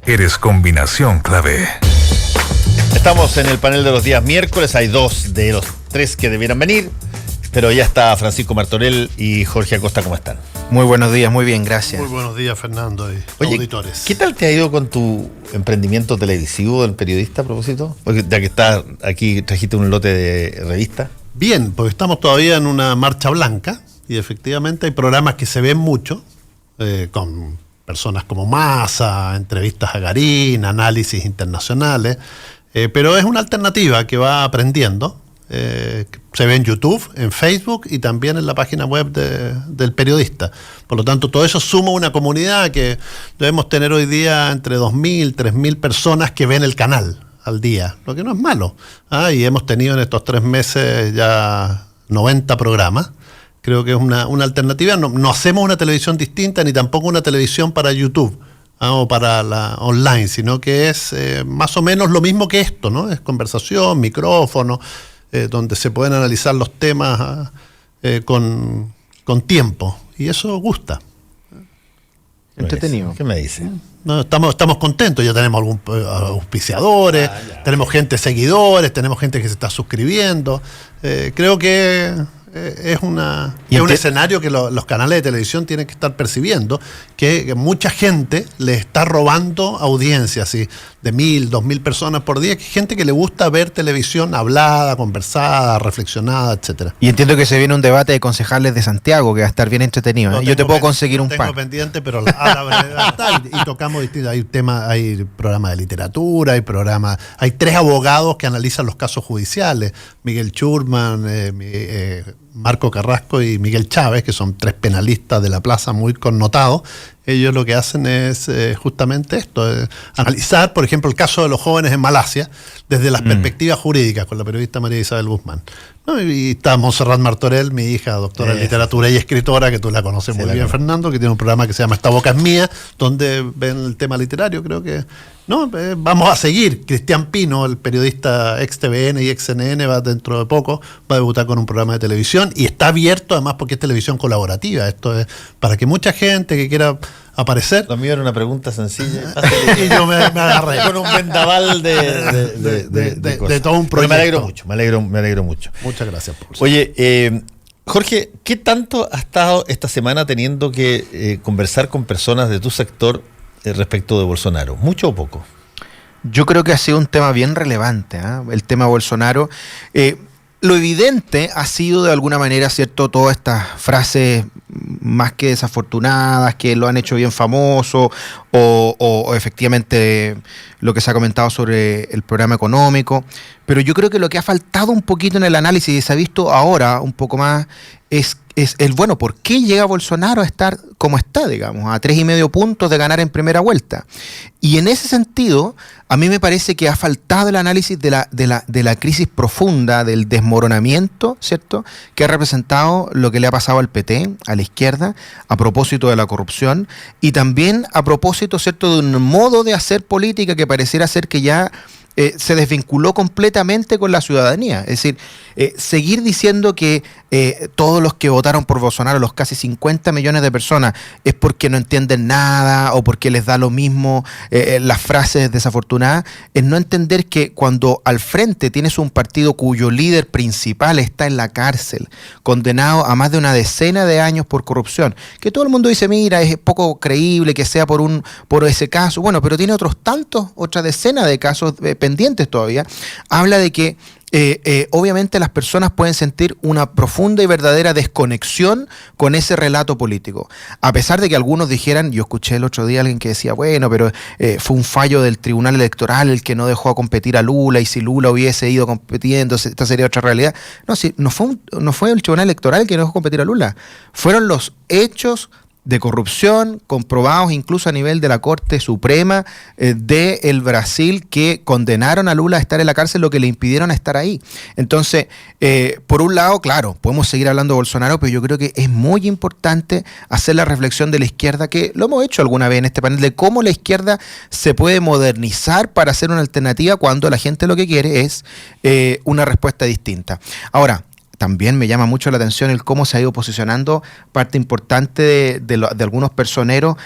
Eres combinación clave. Estamos en el panel de los días miércoles. Hay 2 de los 3 que debieran venir, pero ya está Francisco Martorell y Jorge Acosta. ¿Cómo están? Muy buenos días, muy bien, gracias. Muy buenos días, Fernando y auditores. ¿Qué tal te ha ido con tu emprendimiento televisivo del periodista a propósito? Porque ya que estás aquí, trajiste un lote de revista. Bien, porque estamos todavía en una marcha blanca y efectivamente hay programas que se ven mucho, con personas como Massa, entrevistas a Garín, análisis internacionales, pero es una alternativa que va aprendiendo. Se ve en YouTube, en Facebook y también en la página web del periodista. Por lo tanto, todo eso suma una comunidad que debemos tener hoy día entre 2.000, 3.000 personas que ven el canal al día, lo que no es malo. Y hemos tenido en estos 3 meses ya 90 programas. Creo que es una alternativa. No hacemos una televisión distinta ni tampoco una televisión para YouTube o para la online, sino que es más o menos lo mismo que esto, ¿no? Es conversación, micrófono, donde se pueden analizar los temas con tiempo. Y eso gusta. Entretenido. ¿Qué me dice? No, estamos contentos, ya tenemos auspiciadores, tenemos gente seguidores, tenemos gente que se está suscribiendo. Creo que es un escenario que los canales de televisión tienen que estar percibiendo, que mucha gente le está robando audiencias, ¿sí? De 1.000, 2.000 personas por día, que gente que le gusta ver televisión hablada, conversada, reflexionada, etcétera. Y entiendo que se viene un debate de concejales de Santiago que va a estar bien entretenido. Yo te puedo conseguir un par. Tengo pendiente, pero a la verdad está, y tocamos distintos. Hay programas de literatura, hay 3 abogados que analizan los casos judiciales, Miguel Schurman, Marco Carrasco y Miguel Chávez, que son 3 penalistas de la plaza muy connotados. Ellos lo que hacen es justamente esto, analizar, por ejemplo, el caso de los jóvenes en Malasia desde las perspectivas jurídicas, con la periodista María Isabel Guzmán, ¿no? Y está Montserrat Martorell, mi hija, doctora en literatura y escritora, que tú la conoces muy bien, Fernando, que tiene un programa que se llama Esta boca es mía, donde ven el tema literario. Creo que vamos a seguir. Cristian Pino, el periodista ex TVN y ex CNN, va dentro de poco, va a debutar con un programa de televisión y está abierto además porque es televisión colaborativa. Esto es para que mucha gente que quiera aparecer. Lo mío era una pregunta sencilla. Y yo me agarré con un vendaval de todo un proyecto. Pero me alegro mucho. Muchas gracias. Oye, Jorge, ¿qué tanto has estado esta semana teniendo que conversar con personas de tu sector respecto de Bolsonaro? ¿Mucho o poco? Yo creo que ha sido un tema bien relevante, el tema Bolsonaro. Lo evidente ha sido de alguna manera, ¿cierto?, todas estas frases más que desafortunadas, que lo han hecho bien famoso, o efectivamente lo que se ha comentado sobre el programa económico. Pero yo creo que lo que ha faltado un poquito en el análisis, y se ha visto ahora un poco más, es bueno, ¿por qué llega Bolsonaro a estar como está, digamos, a 3,5 puntos de ganar en primera vuelta? Y en ese sentido, a mí me parece que ha faltado el análisis de la crisis profunda, del desmoronamiento, ¿cierto?, que ha representado lo que le ha pasado al PT, a la izquierda, a propósito de la corrupción, y también a propósito, ¿cierto?, de un modo de hacer política que pareciera ser que ya se desvinculó completamente con la ciudadanía. Es decir, seguir diciendo que todos los que votaron por Bolsonaro, los casi 50 millones de personas, es porque no entienden nada o porque les da lo mismo las frases desafortunadas, es no entender que cuando al frente tienes un partido cuyo líder principal está en la cárcel, condenado a más de una decena de años por corrupción, que todo el mundo dice, mira, es poco creíble que sea por ese caso, bueno, pero tiene otra decena de casos pendientes todavía, habla de que obviamente las personas pueden sentir una profunda y verdadera desconexión con ese relato político. A pesar de que algunos dijeran, yo escuché el otro día a alguien que decía, bueno, pero fue un fallo del Tribunal Electoral el que no dejó a competir a Lula, y si Lula hubiese ido compitiendo, esta sería otra realidad. No fue el Tribunal Electoral el que no dejó competir a Lula. Fueron los hechos de corrupción, comprobados incluso a nivel de la Corte Suprema de el Brasil, que condenaron a Lula a estar en la cárcel, lo que le impidieron estar ahí. Entonces, por un lado, claro, podemos seguir hablando de Bolsonaro, pero yo creo que es muy importante hacer la reflexión de la izquierda, que lo hemos hecho alguna vez en este panel, de cómo la izquierda se puede modernizar para hacer una alternativa cuando la gente lo que quiere es una respuesta distinta. Ahora, también me llama mucho la atención el cómo se ha ido posicionando parte importante de algunos personeros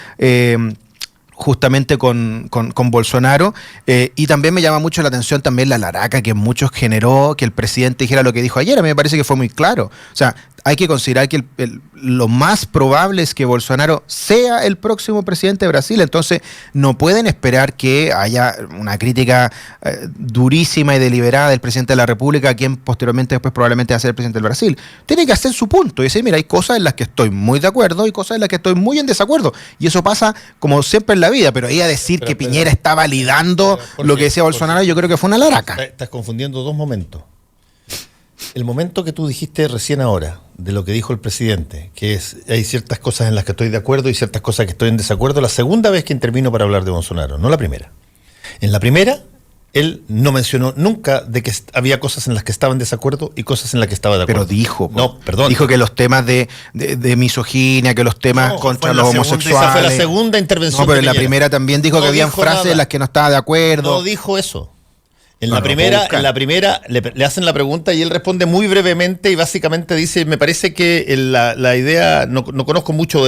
justamente con Bolsonaro, y también me llama mucho la atención también la laraca que muchos generó que el presidente dijera lo que dijo ayer. A mí me parece que fue muy claro. O sea, hay que considerar que lo más probable es que Bolsonaro sea el próximo presidente de Brasil, entonces no pueden esperar que haya una crítica durísima y deliberada del presidente de la República, quien posteriormente después probablemente va a ser el presidente del Brasil. Tiene que hacer su punto y decir, mira, hay cosas en las que estoy muy de acuerdo y cosas en las que estoy muy en desacuerdo, y eso pasa como siempre en la vida, pero ahí a decir que Piñera está validando lo que decía Bolsonaro, yo creo que fue una laraca. Estás confundiendo dos momentos. El momento que tú dijiste recién ahora, de lo que dijo el presidente, que es, hay ciertas cosas en las que estoy de acuerdo y ciertas cosas que estoy en desacuerdo, la segunda vez que intervino para hablar de Bolsonaro, no la primera. En la primera, él no mencionó nunca de que había cosas en las que estaba en desacuerdo y cosas en las que estaba de acuerdo. Pero dijo, no, perdón. Dijo que los temas de misoginia, que los temas contra los homosexuales. Esa fue la segunda intervención. No, pero en la primera también dijo que habían frases en las que no estaba de acuerdo. No dijo eso. En la primera le hacen la pregunta y él responde muy brevemente y básicamente dice, me parece que la idea, no conozco mucho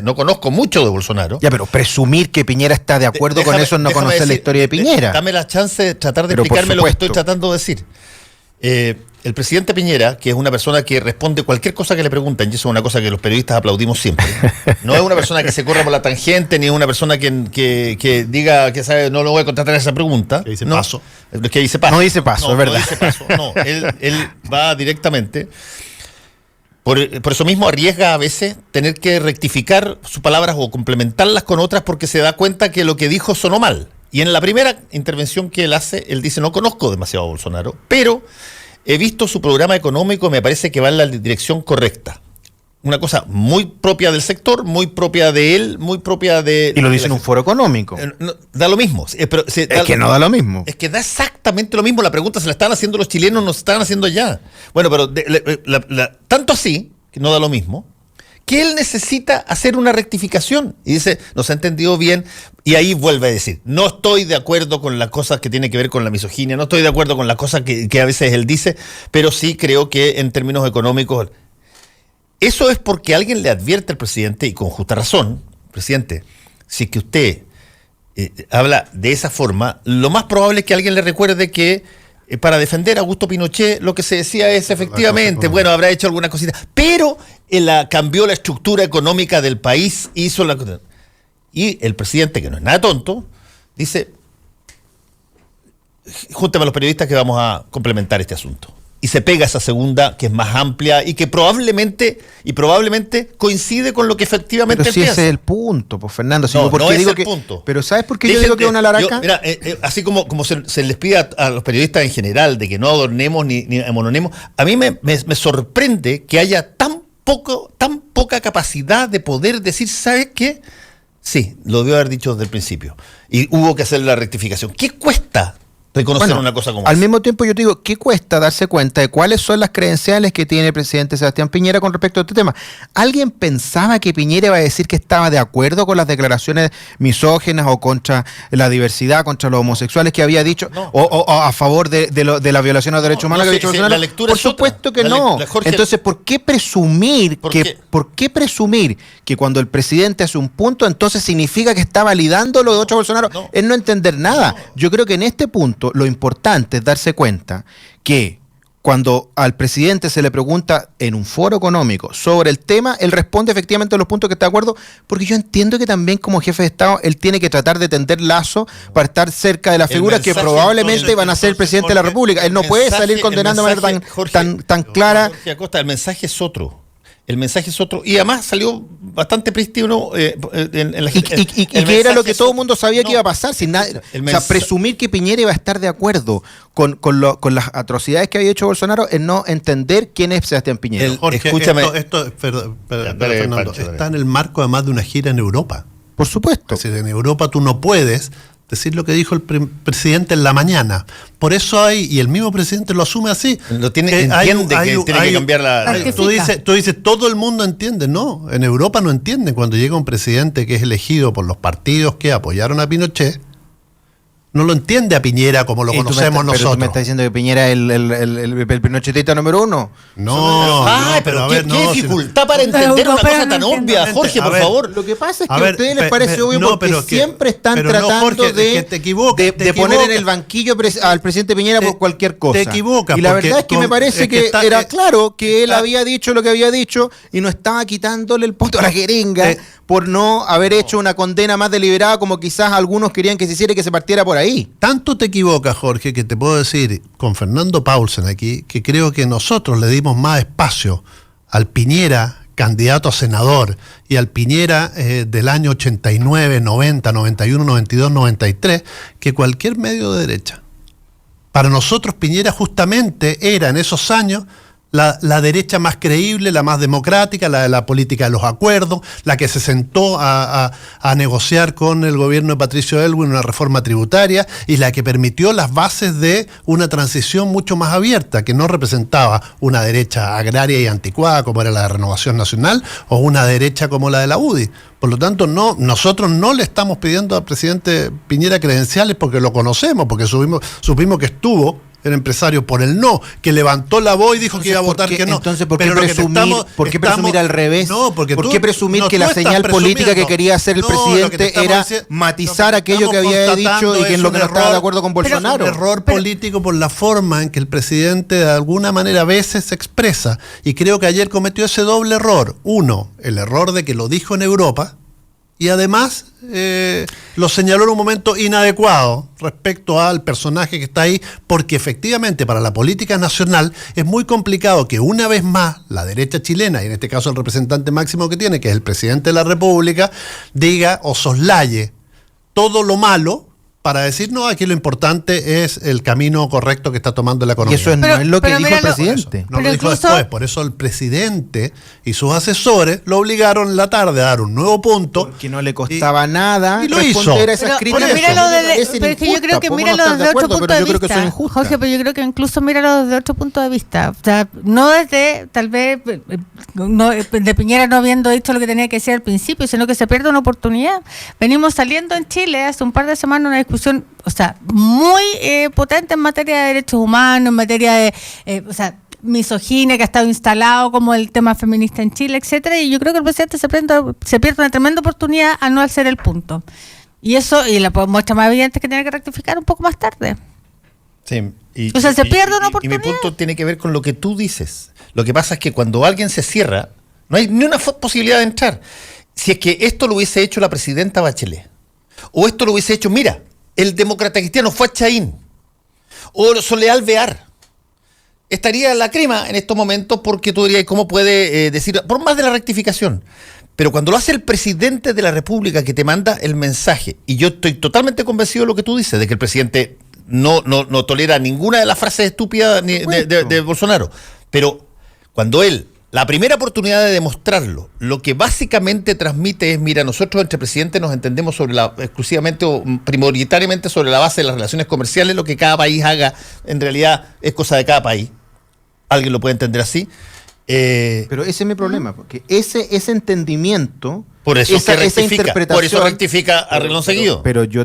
no conozco mucho de Bolsonaro. Ya, pero presumir que Piñera está de acuerdo con eso es no conocer la historia de Piñera. Dame la chance de tratar de explicarme lo que estoy tratando de decir. El presidente Piñera, que es una persona que responde cualquier cosa que le preguntan, y eso es una cosa que los periodistas aplaudimos siempre, no es una persona que se corra por la tangente, ni es una persona que diga que sabe, no lo voy a contestar a esa pregunta. Que dice no, paso. Que dice paso. No dice paso, es verdad. No dice paso, no. Él va directamente. Por eso mismo arriesga a veces tener que rectificar sus palabras o complementarlas con otras porque se da cuenta que lo que dijo sonó mal. Y en la primera intervención que él hace, él dice, no conozco demasiado a Bolsonaro, pero he visto su programa económico, me parece que va en la dirección correcta. Una cosa muy propia del sector, muy propia de él, muy propia de... Y lo dice en un foro económico. Da lo mismo. Pero, es que no da lo mismo. Es que da exactamente lo mismo. La pregunta se la están haciendo los chilenos, no se están haciendo ya. Bueno, pero tanto así, que no da lo mismo, que él necesita hacer una rectificación. Y dice, no se ha entendido bien, y ahí vuelve a decir, no estoy de acuerdo con las cosas que tienen que ver con la misoginia, no estoy de acuerdo con las cosas que a veces él dice, pero sí creo que en términos económicos... Eso es porque alguien le advierte al presidente, y con justa razón, presidente, si es que usted habla de esa forma, lo más probable es que alguien le recuerde que para defender a Augusto Pinochet lo que se decía es efectivamente, bueno, habrá hecho alguna cosita, pero cambió la estructura económica del país, hizo la... Y el presidente, que no es nada tonto, dice, júntame a los periodistas que vamos a complementar este asunto. Y se pega esa segunda, que es más amplia y que probablemente coincide con lo que efectivamente pero si ese es el punto, pues Fernando. No, no es el punto. Pero ¿sabes por qué yo digo que es una laraca? Mira, así como se les pide a los periodistas en general de que no adornemos ni amononemos, a mí me sorprende que haya tan poca capacidad de poder decir, ¿sabes qué? Sí, lo debió haber dicho desde el principio. Y hubo que hacer la rectificación. ¿Qué cuesta reconocer una cosa como al esa? mismo tiempo yo te digo, ¿qué cuesta darse cuenta de cuáles son las credenciales que tiene el presidente Sebastián Piñera con respecto a este tema? ¿Alguien pensaba que Piñera iba a decir que estaba de acuerdo con las declaraciones misóginas o contra la diversidad, contra los homosexuales que había dicho, no. o a favor de la violación a los derechos humanos que había dicho Bolsonaro? La lectura por es supuesto otra. que no. Jorge, entonces, ¿por qué presumir que cuando el presidente hace un punto, entonces significa que está validando lo de otro Bolsonaro? No. Es no entender nada. No. Yo creo que en este punto lo importante es darse cuenta que cuando al presidente se le pregunta en un foro económico sobre el tema, él responde efectivamente a los puntos que está de acuerdo, porque yo entiendo que también como jefe de Estado él tiene que tratar de tender lazo para estar cerca de las figuras que probablemente van a ser el presidente de la República. Él no puede salir condenando de manera tan clara. Jorge Acosta, el mensaje es otro. El mensaje es otro. Y además salió bastante prístino en la gente. Y que era lo que todo el mundo sabía que iba a pasar. Sin nada, presumir que Piñera iba a estar de acuerdo con las atrocidades que había hecho Bolsonaro es no entender quién es Sebastián Piñera. Jorge, escúchame. Fernando, está en el marco además de una gira en Europa. Por supuesto. Es decir, en Europa tú no puedes decir lo que dijo el presidente en la mañana. Por eso y el mismo presidente lo asume así. Entiende que tiene que cambiar la... Tú dices, todo el mundo entiende. No, en Europa no entienden. Cuando llega un presidente que es elegido por los partidos que apoyaron a Pinochet, No lo entiende a Piñera como lo conocemos Pero tú nosotros. me estás diciendo que Piñera es el pinochetista número uno. No, Ay, no, pero a qué, ver, qué no, dificultad para Los entender una europeos cosa no tan entienden. obvia, Jorge, A por ver, favor. Lo que pasa es que A a ver, ustedes les parece obvio no, porque pero que- siempre están pero no, tratando Jorge, de, que te equivocas, de te poner en equivocas. el banquillo al presidente Piñera por cualquier cosa. te equivocas, Y la porque verdad es que me con- parece es que que está- era claro que él está- había dicho lo que había dicho y no estaba quitándole el poto a la jeringa por no haber hecho una condena más deliberada como quizás algunos querían que se hiciera y que se partiera por ahí. Tanto te equivocas, Jorge, que te puedo decir con Fernando Paulsen aquí, que creo que nosotros le dimos más espacio al Piñera candidato a senador y al Piñera del año 89, 90, 91, 92, 93, que cualquier medio de derecha. Para nosotros Piñera justamente era en esos años la derecha más creíble, la más democrática, la de la política de los acuerdos, la que se sentó a negociar con el gobierno de Patricio Aylwin una reforma tributaria y la que permitió las bases de una transición mucho más abierta, que no representaba una derecha agraria y anticuada como era la de Renovación Nacional o una derecha como la de la UDI. Por lo tanto, nosotros no le estamos pidiendo al presidente Piñera credenciales porque lo conocemos, porque supimos que estuvo el empresario por el no, que levantó la voz y dijo que iba a votar que no. Entonces, ¿por qué Pero lo que te presumir al revés? No, porque ¿Por tú- qué presumir no, que tú la estás señal política que presumiendo. quería hacer el No, lo que te presidente estamos era diciendo- matizar lo que aquello que estamos había constatando dicho y que es en lo un que no estaba error- de acuerdo con Bolsonaro? Es un error político por la forma en que el presidente de alguna manera a veces se expresa. Y creo que ayer cometió ese doble error. Uno, el error de que lo dijo en Europa. Y además lo señaló en un momento inadecuado respecto al personaje que está ahí, porque efectivamente para la política nacional es muy complicado que una vez más la derecha chilena, y en este caso el representante máximo que tiene, que es el presidente de la República, diga o soslaye todo lo malo para decir, no, aquí lo importante es el camino correcto que está tomando la Y economía. eso no Pero- es lo que pero dijo el míralo- presidente. No Pero lo dijo incluso- después, por eso el presidente y sus asesores lo obligaron en la tarde a dar un nuevo punto. Que no le costaba nada y lo hizo. responder a esas Pero, críticas. pero míralo Me desde, parecen pero es que yo creo que injustas. míralo Podemos estar desde de otro acuerdo, punto pero de yo creo que son vista. injustas. Jorge, pero yo creo que incluso míralo desde otro punto de vista. O sea, no desde, tal vez, de Piñera no habiendo dicho lo que tenía que decir al principio, sino que se pierde una oportunidad. Venimos saliendo en Chile hace un par de semanas una discusión, o sea, muy potente en materia de derechos humanos, en materia de, misoginia que ha estado instalado como el tema feminista en Chile, etcétera, y yo creo que el presidente se pierde una tremenda oportunidad al no hacer el punto. Y eso, y la muestra más evidente es que tiene que rectificar un poco más tarde. Sí, O sea, se pierde una Y mi oportunidad. punto tiene que ver con lo que tú dices. Lo que pasa es que cuando alguien se cierra, no hay ni una posibilidad de entrar. Si es que esto lo hubiese hecho la presidenta Bachelet, o esto lo hubiese hecho, mira, el demócrata cristiano fue Chaín, o Soleal Vear, estaría la crema en estos momentos porque tú dirías, ¿cómo puede decir? Por más de la rectificación. Pero cuando lo hace el presidente de la República que te manda el mensaje, y yo estoy totalmente convencido de lo que tú dices, de que el presidente no tolera ninguna de las frases estúpidas de Bolsonaro, pero cuando él, la primera oportunidad de demostrarlo, lo que básicamente transmite es, mira, nosotros entre presidentes nos entendemos exclusivamente o prioritariamente sobre la base de las relaciones comerciales, lo que cada país haga en realidad es cosa de cada país. Alguien lo puede entender así. Pero ese es mi problema, porque ese entendimiento, Por eso esa rectifica, interpretación, por eso rectifica a renglón seguido. Pero yo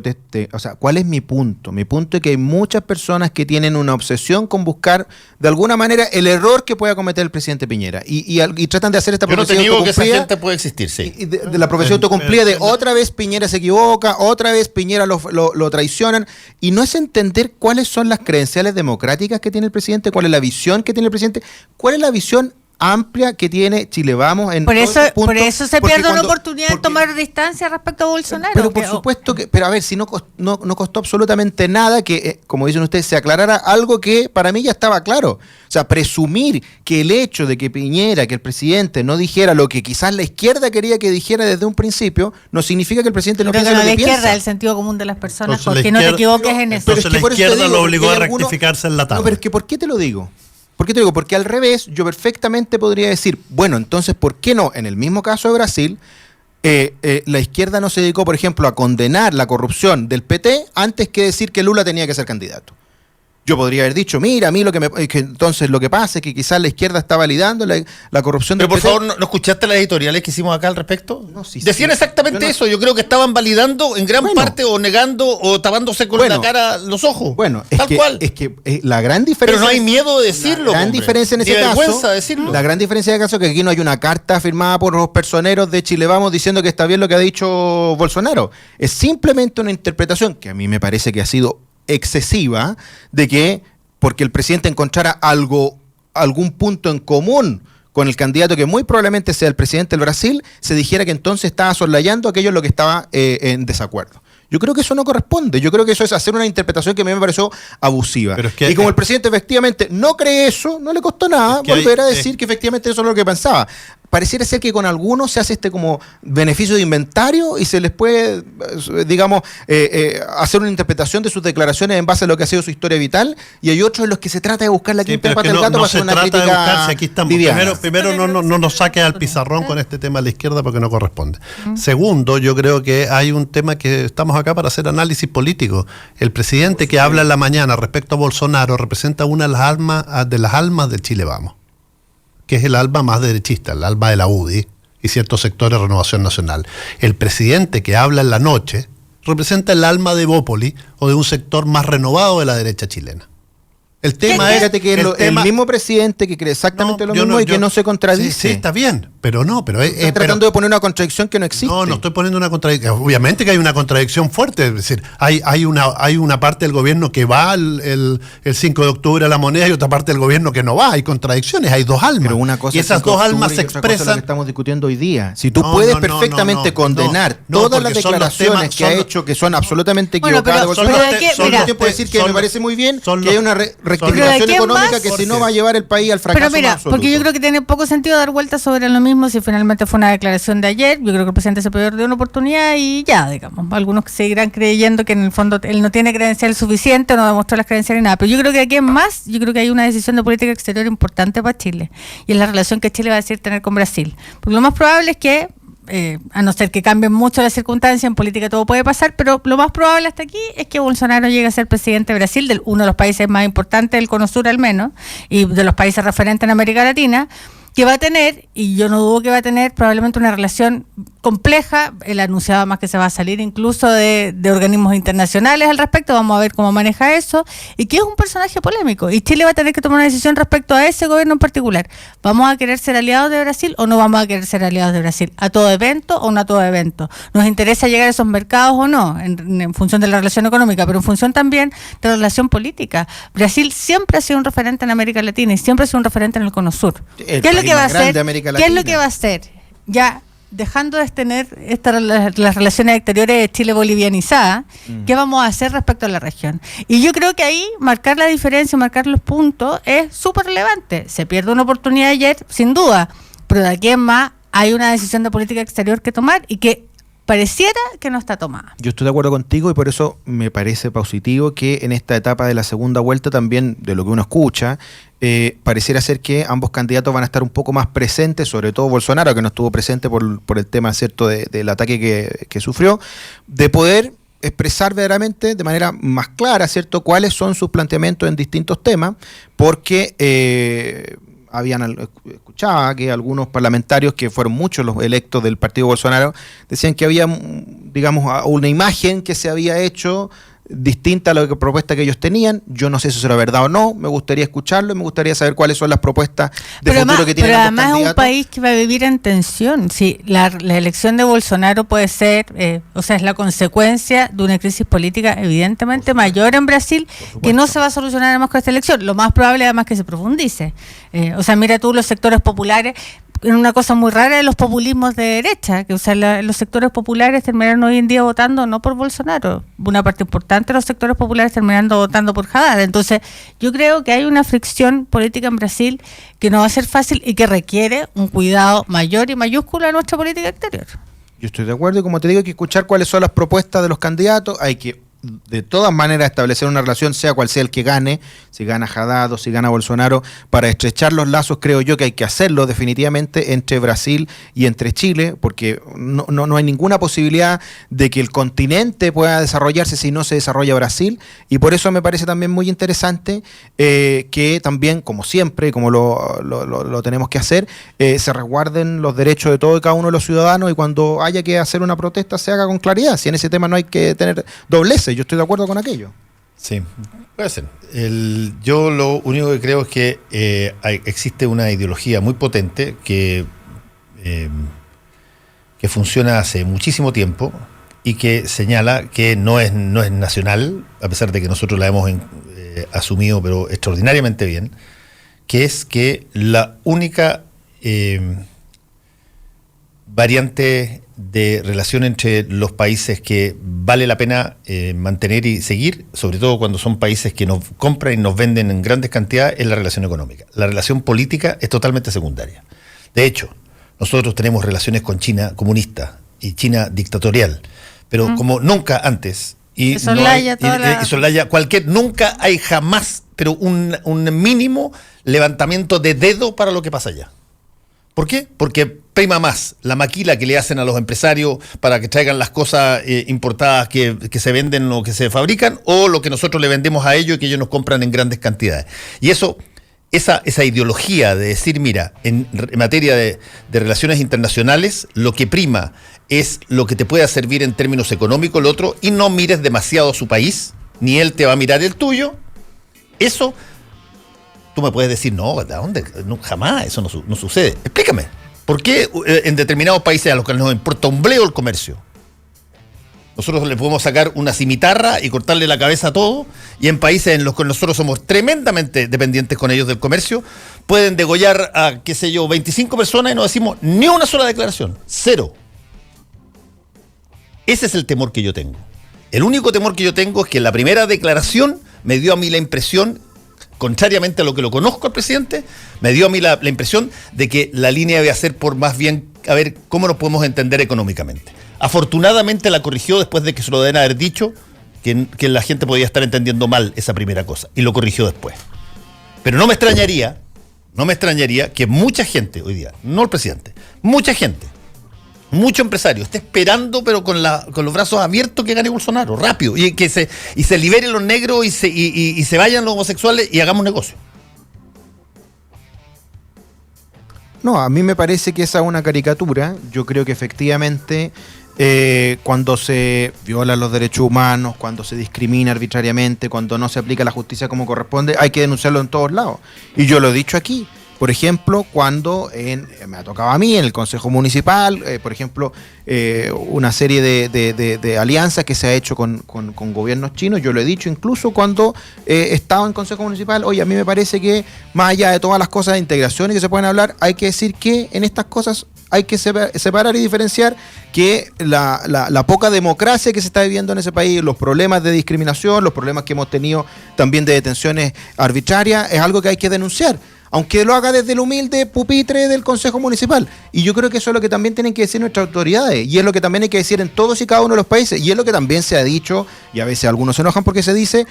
o sea, ¿cuál es mi punto? Mi punto es que hay muchas personas que tienen una obsesión con buscar de alguna manera el error que pueda cometer el presidente Piñera y tratan de hacer esta Yo no te profecía digo que esa autocumplida, gente puede existir, sí. y de la profecía autocumplida de otra vez Piñera se equivoca, otra vez Piñera lo traicionan, y no es entender cuáles son las credenciales democráticas que tiene el presidente, cuál es la visión que tiene el presidente, cuál es la visión amplia que tiene Chile Vamos en Por todo eso, este punto, por eso se porque pierde una cuando- oportunidad de porque- tomar distancia respecto a Bolsonaro. pero por supuesto que, pero a ver, si no costó absolutamente nada que, como dicen ustedes, se aclarara algo que para mí ya estaba claro. O sea, presumir que el hecho de que Piñera, que el presidente no dijera lo que quizás la izquierda quería que dijera desde un principio, no significa que el presidente no Creo que piense no lo la que izquierda, piensa. el sentido común de las personas, Entonces, la porque no te izquierda- equivoques en eso. Pero es Entonces que la por eso te izquierda digo, lo obligó porque a hay algunos- rectificarse en la tarde. No, pero es que ¿por qué te lo digo? ¿Por qué te digo? Porque al revés, yo perfectamente podría decir, bueno, entonces, ¿por qué no? En el mismo caso de Brasil, la izquierda no se dedicó, por ejemplo, a condenar la corrupción del PT antes que decir que Lula tenía que ser candidato. Yo podría haber dicho, mira, a mí que entonces lo que pasa es que quizás la izquierda está validando la corrupción Pero del por PT. favor, ¿no escuchaste las editoriales que hicimos acá al respecto? No, sí, Decían sí. exactamente Yo no- eso. Yo creo que estaban validando en gran Bueno. parte o negando o tapándose con Bueno. la cara los ojos. Bueno, tal cual. es que la gran diferencia. Pero no hay miedo de decirlo. La gran hombre. diferencia en Ni ese vergüenza caso. decirlo. La gran diferencia en ese caso es que aquí no hay una carta firmada por los personeros de Chile Vamos diciendo que está bien lo que ha dicho Bolsonaro. Es simplemente una interpretación que a mí me parece que ha sido excesiva de que porque el presidente encontrara algún punto en común con el candidato que muy probablemente sea el presidente del Brasil, se dijera que entonces estaba soslayando aquello en lo que estaba en desacuerdo. Yo creo que eso no corresponde. Yo creo que eso es hacer una interpretación que a mí me pareció abusiva. Pero es que- y como el presidente efectivamente no cree eso, no le costó nada Es que volver a hay- decir que efectivamente eso es lo que pensaba. Pareciera ser que con algunos se hace como beneficio de inventario y se les puede, digamos, hacer una interpretación de sus declaraciones en base a lo que ha sido su historia vital, y hay otros en los que se trata de buscar la Sí, quinta pero es pata que del no, gato no para se hacer una trata de crítica buscarse, aquí estamos. liviana. Primero no nos saques al pizarrón con este tema a la izquierda porque no corresponde. Segundo, yo creo que hay un tema que estamos acá para hacer análisis político. El presidente que habla en la mañana respecto a Bolsonaro representa una de las almas del Chile Vamos, que es el alma más derechista, el alma de la UDI y ciertos sectores de Renovación Nacional. El presidente que habla en la noche representa el alma de Bópoli o de un sector más renovado de la derecha chilena. El tema es... Fíjate que el mismo presidente que cree exactamente lo mismo y que no se contradice. Sí, está bien, pero no, pero Está tratando de poner una contradicción que no existe. no estoy poniendo una contradicción. Obviamente que hay una contradicción fuerte. Es decir, hay una parte del gobierno que va el 5 de octubre a la Moneda y otra parte del gobierno que no va. Hay contradicciones, hay dos almas. Pero una cosa y es esas 5 de dos octubre almas y se otra cosa es lo que expresan. estamos discutiendo hoy día. Si tú No, puedes no, perfectamente condenar todas las porque son los declaraciones temas- que ha son los- hecho que son absolutamente Bueno, equivocadas, pero- Bolsonaro, pero al de qué- mismo mira, tiempo decir que me parece muy bien son que haya los- una Pero ¿de rectificación quién económica más? que si Jorge. no va a llevar el país al fracaso Pero mira, más absoluto. porque yo creo que tiene poco sentido dar vueltas sobre lo mismo si finalmente fue una declaración de ayer. Yo creo que el presidente se perdió una oportunidad y ya, digamos. Algunos seguirán creyendo que en el fondo él no tiene credencial suficiente, no demostró las credenciales ni nada. Pero yo creo que aquí en más, yo creo que hay una decisión de política exterior importante para Chile. Y es la relación que Chile va a decir tener con Brasil. Porque lo más probable es que, a no ser que cambien mucho las circunstancias, en política todo puede pasar, pero lo más probable hasta aquí es que Bolsonaro llegue a ser presidente de Brasil, de uno de los países más importantes del Cono Sur al menos, y de los países referentes en América Latina, que va a tener, y yo no dudo que va a tener, probablemente una relación compleja. Él anunciaba más que se va a salir incluso de organismos internacionales al respecto. Vamos a ver cómo maneja eso, y que es un personaje polémico, y Chile va a tener que tomar una decisión respecto a ese gobierno en particular. ¿Vamos a querer ser aliados de Brasil o no vamos a querer ser aliados de Brasil? ¿A todo evento o no a todo evento? ¿Nos interesa llegar a esos mercados o no? En función de la relación económica, pero en función también de la relación política. Brasil siempre ha sido un referente en América Latina y siempre ha sido un referente en el Cono Sur. El ¿Qué es lo país que va a más grande hacer? de América ¿Qué es lo Latina. que va a hacer? Ya dejando de tener las relaciones exteriores de Chile bolivianizadas, ¿qué vamos a hacer respecto a la región? Y yo creo que ahí marcar la diferencia, marcar los puntos es súper relevante. Se pierde una oportunidad ayer, sin duda, pero de aquí en más hay una decisión de política exterior que tomar y que pareciera que no está tomada. Yo estoy de acuerdo contigo y por eso me parece positivo que en esta etapa de la segunda vuelta también, de lo que uno escucha, pareciera ser que ambos candidatos van a estar un poco más presentes, sobre todo Bolsonaro, que no estuvo presente por el tema, ¿cierto?, del ataque que sufrió, de poder expresar verdaderamente de manera más clara, ¿cierto?, cuáles son sus planteamientos en distintos temas, porque escuchaba que algunos parlamentarios, que fueron muchos los electos del partido Bolsonaro, decían que había, digamos, una imagen que se había hecho distinta a la propuesta que ellos tenían. Yo no sé si eso era verdad o no, me gustaría escucharlo y me gustaría saber cuáles son las propuestas de futuro que tienen pero ambos además es un candidatos. país que va a vivir en tensión. Sí, la elección de Bolsonaro puede ser, es la consecuencia de una crisis política evidentemente mayor en Brasil, que no se va a solucionar además con esta elección. Lo más probable además que se profundice. Mira tú los sectores populares, en una cosa muy rara de los populismos de derecha, que los sectores populares terminaron hoy en día votando no por Bolsonaro. Una parte importante de los sectores populares terminando votando por Haddad. Entonces, yo creo que hay una fricción política en Brasil que no va a ser fácil y que requiere un cuidado mayor y mayúsculo a nuestra política exterior. Yo estoy de acuerdo y como te digo hay que escuchar cuáles son las propuestas de los candidatos, hay que de todas maneras establecer una relación, sea cual sea el que gane, si gana Haddad o si gana Bolsonaro, para estrechar los lazos, creo yo que hay que hacerlo definitivamente entre Brasil y entre Chile, porque no hay ninguna posibilidad de que el continente pueda desarrollarse si no se desarrolla Brasil, y por eso me parece también muy interesante que también, como siempre, como lo tenemos que hacer, se resguarden los derechos de todo y cada uno de los ciudadanos, y cuando haya que hacer una protesta se haga con claridad. Si en ese tema no hay que tener dobleces, yo estoy de acuerdo con aquello. Sí, puede ser. Yo lo único que creo es que existe una ideología muy potente que funciona hace muchísimo tiempo y que señala que no es nacional, a pesar de que nosotros la hemos asumido, pero extraordinariamente bien, que es que la única variante de relación entre los países que vale la pena mantener y seguir, sobre todo cuando son países que nos compran y nos venden en grandes cantidades, es la relación económica. La relación política es totalmente secundaria. De hecho, nosotros tenemos relaciones con China comunista y China dictatorial, pero como nunca antes. Y soslaya cualquier, nunca hay jamás, pero un mínimo levantamiento de dedo para lo que pasa allá. ¿Por qué? Porque prima más la maquila que le hacen a los empresarios para que traigan las cosas importadas que se venden o que se fabrican, o lo que nosotros le vendemos a ellos y que ellos nos compran en grandes cantidades. Y esa ideología de decir, mira, en materia de relaciones internacionales, lo que prima es lo que te pueda servir en términos económicos, el otro, y no mires demasiado a su país, ni él te va a mirar el tuyo. Eso, tú me puedes decir, no, ¿de dónde? No, jamás, eso no sucede. Explícame, ¿por qué en determinados países a los que nos importa un bleo el comercio? Nosotros le podemos sacar una cimitarra y cortarle la cabeza a todo, y en países en los que nosotros somos tremendamente dependientes con ellos del comercio, pueden degollar a, 25 personas y no decimos ni una sola declaración. Cero. Ese es el temor que yo tengo. El único temor que yo tengo es que la primera declaración me dio a mí la impresión, contrariamente a lo que lo conozco al presidente, me dio a mí la impresión de que la línea debe ser por más bien a ver cómo nos podemos entender económicamente. Afortunadamente la corrigió después de que se lo deben haber dicho que la gente podía estar entendiendo mal esa primera cosa, y lo corrigió después. Pero no me extrañaría que mucha gente hoy día, no el presidente, mucha gente, mucho empresario esté esperando, pero con los brazos abiertos, que gane Bolsonaro rápido, y se liberen los negros y se vayan los homosexuales y hagamos negocio. No, a mí me parece que esa es una caricatura. Yo creo que efectivamente cuando se violan los derechos humanos, cuando se discrimina arbitrariamente, cuando no se aplica la justicia como corresponde, hay que denunciarlo en todos lados. Y yo lo he dicho aquí. Por ejemplo, cuando me ha tocado a mí en el Consejo Municipal, por ejemplo, una serie de alianzas que se ha hecho con gobiernos chinos. Yo lo he dicho incluso cuando he estado en Consejo Municipal. Oye, a mí me parece que más allá de todas las cosas de integración y que se pueden hablar, hay que decir que en estas cosas hay que separar y diferenciar que la poca democracia que se está viviendo en ese país, los problemas de discriminación, los problemas que hemos tenido también de detenciones arbitrarias, es algo que hay que denunciar, aunque lo haga desde el humilde pupitre del Consejo Municipal. Y yo creo que eso es lo que también tienen que decir nuestras autoridades, y es lo que también hay que decir en todos y cada uno de los países, y es lo que también se ha dicho, y a veces algunos se enojan porque se dice,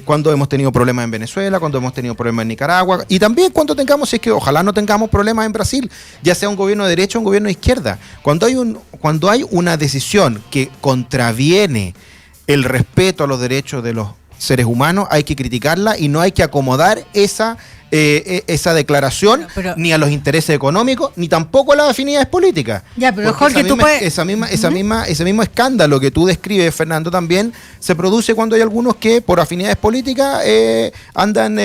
cuando hemos tenido problemas en Venezuela, cuando hemos tenido problemas en Nicaragua, y también cuando tengamos, si es que ojalá no tengamos problemas en Brasil, ya sea un gobierno de derecha o un gobierno de izquierda. Cuando hay una decisión que contraviene el respeto a los derechos de los seres humanos, hay que criticarla y no hay que acomodar esa declaración ni a los intereses económicos, ni tampoco a las afinidades políticas. Ya, pero Jorge, ese mismo escándalo que tú describes, Fernando, también se produce cuando hay algunos que por afinidades políticas andan,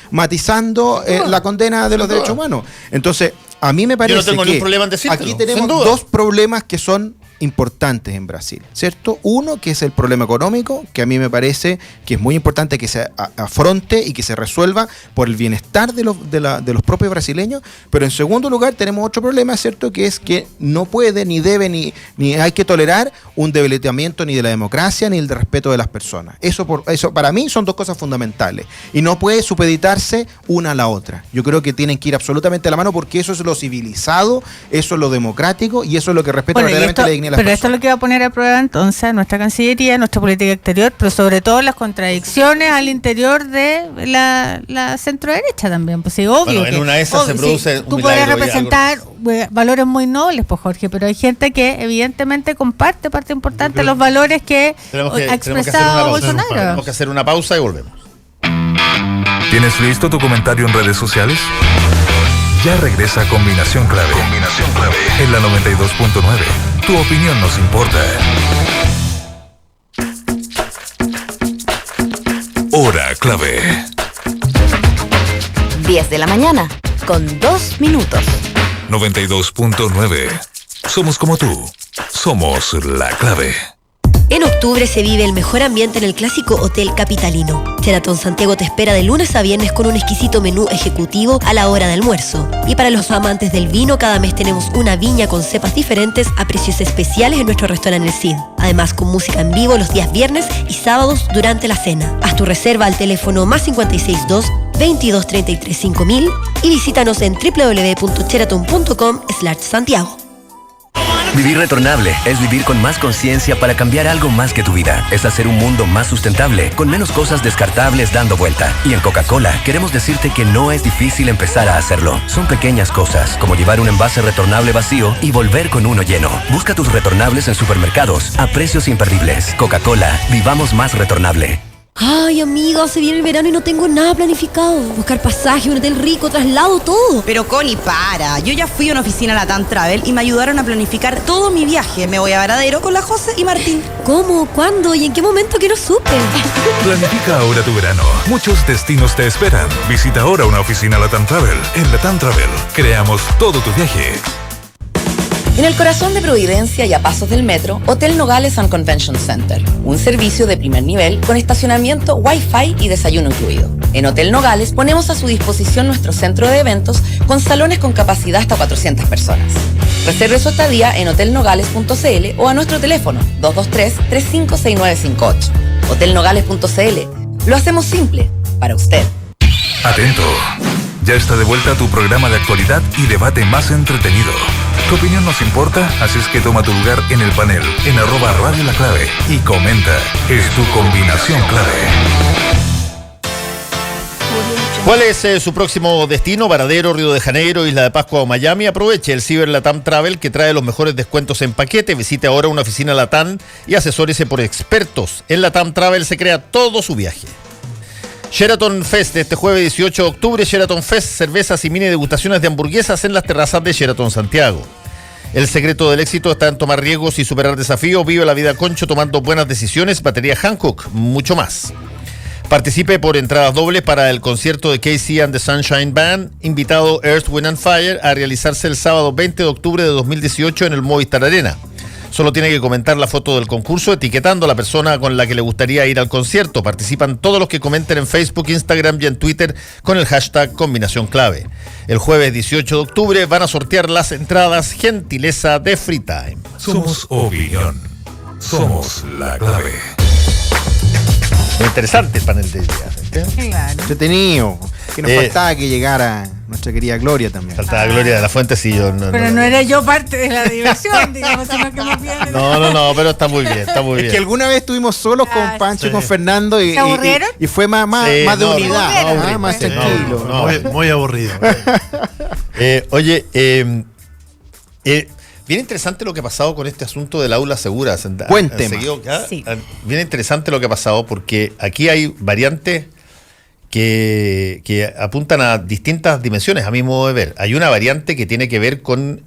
matizando la condena de los derechos humanos. Entonces, a mí me parece que aquí tenemos dos problemas que son importantes en Brasil, ¿cierto? Uno, que es el problema económico, que a mí me parece que es muy importante que se afronte y que se resuelva por el bienestar de los propios brasileños, pero en segundo lugar tenemos otro problema, ¿cierto? Que es que no puede, ni debe, ni hay que tolerar un debilitamiento ni de la democracia ni el de respeto de las personas. Eso para mí son dos cosas fundamentales y no puede supeditarse una a la otra. Yo creo que tienen que ir absolutamente a la mano, porque eso es lo civilizado, eso es lo democrático y eso es lo que respeta verdaderamente la dignidad a las Pero esto es personas. lo que va a poner a prueba entonces nuestra Cancillería, nuestra política exterior, pero sobre todo las contradicciones al interior de la centro-derecha también. Pues sí, obvio. Bueno, en una de esas se produce un tú milagro puedes y representar valores muy nobles, pues Jorge, pero hay gente que evidentemente comparte parte importante de los valores que ha expresado Bolsonaro. Tenemos que hacer una pausa y volvemos. ¿Tienes listo tu comentario en redes sociales? Ya regresa Combinación Clave. Combinación Clave. En la 92.9. Tu opinión nos importa. Hora Clave. 10 de la mañana, con 2 minutos. 92.9. Somos como tú. Somos la clave. En octubre se vive el mejor ambiente en el clásico Hotel Capitalino. Sheraton Santiago te espera de lunes a viernes con un exquisito menú ejecutivo a la hora de almuerzo. Y para los amantes del vino, cada mes tenemos una viña con cepas diferentes a precios especiales en nuestro restaurante El Cid. Además, con música en vivo los días viernes y sábados durante la cena. Haz tu reserva al teléfono +562 2233 5000 y visítanos en www.sheraton.com/Santiago. Vivir retornable es vivir con más conciencia para cambiar algo más que tu vida. Es hacer un mundo más sustentable, con menos cosas descartables dando vuelta. Y en Coca-Cola queremos decirte que no es difícil empezar a hacerlo. Son pequeñas cosas, como llevar un envase retornable vacío y volver con uno lleno. Busca tus retornables en supermercados a precios imperdibles. Coca-Cola, vivamos más retornable. Ay, amiga, se viene el verano y no tengo nada planificado. Buscar pasaje, un hotel rico, traslado, todo. Pero Connie, para. Yo ya fui a una oficina Latam Travel y me ayudaron a planificar todo mi viaje. Me voy a Varadero con la José y Martín. ¿Cómo? ¿Cuándo? ¿Y en qué momento que no supe? Planifica ahora tu verano. Muchos destinos te esperan. Visita ahora una oficina Latam Travel. En Latam Travel, creamos todo tu viaje. En el corazón de Providencia y a pasos del metro, Hotel Nogales and Convention Center. Un servicio de primer nivel con estacionamiento, Wi-Fi y desayuno incluido. En Hotel Nogales ponemos a su disposición nuestro centro de eventos con salones con capacidad hasta 400 personas. Reserve su estadía en hotelnogales.cl o a nuestro teléfono 223-356958. Hotelnogales.cl. Lo hacemos simple para usted. Atento. Ya está de vuelta tu programa de actualidad y debate más entretenido. Tu opinión nos importa, así es que toma tu lugar en el panel, en @Radio La Clave y comenta. Es tu combinación clave. ¿Cuál es su próximo destino? Varadero, Río de Janeiro, Isla de Pascua o Miami. Aproveche el Ciber Latam Travel que trae los mejores descuentos en paquete. Visite ahora una oficina Latam y asesórese por expertos. En Latam Travel se crea todo su viaje. Sheraton Fest, este jueves 18 de octubre, Sheraton Fest, cervezas y mini degustaciones de hamburguesas en las terrazas de Sheraton Santiago. El secreto del éxito está en tomar riesgos y superar desafíos. Vive la vida concho tomando buenas decisiones. Batería Hankook, mucho más. Participe por entradas dobles para el concierto de KC and the Sunshine Band, invitado Earth, Wind and Fire, a realizarse el sábado 20 de octubre de 2018 en el Movistar Arena. Solo tiene que comentar la foto del concurso etiquetando a la persona con la que le gustaría ir al concierto. Participan todos los que comenten en Facebook, Instagram y en Twitter con el hashtag Combinación Clave. El jueves 18 de octubre van a sortear las entradas, gentileza de Free Time. Somos opinión. Somos la clave. Muy interesante el panel de día. Claro. Entretenido. Que nos faltaba que llegara nuestra querida Gloria también. Faltaba Gloria de la Fuente, sí, yo no. Pero no era yo parte de la diversión, digamos, sino que más bien. No, pero está muy bien, está muy bien. Es que alguna vez estuvimos solos con Pancho y con Fernando y, ¿Se aburrieron? y fue más Sí, de no, unidad, no, más sí, tranquilo. no. Muy aburrido. Oye, bien interesante lo que ha pasado con este asunto del aula segura. Buen tema. Sí. Bien interesante lo que ha pasado porque aquí hay variantes que apuntan a distintas dimensiones, a mi modo de ver. Hay una variante que tiene que ver con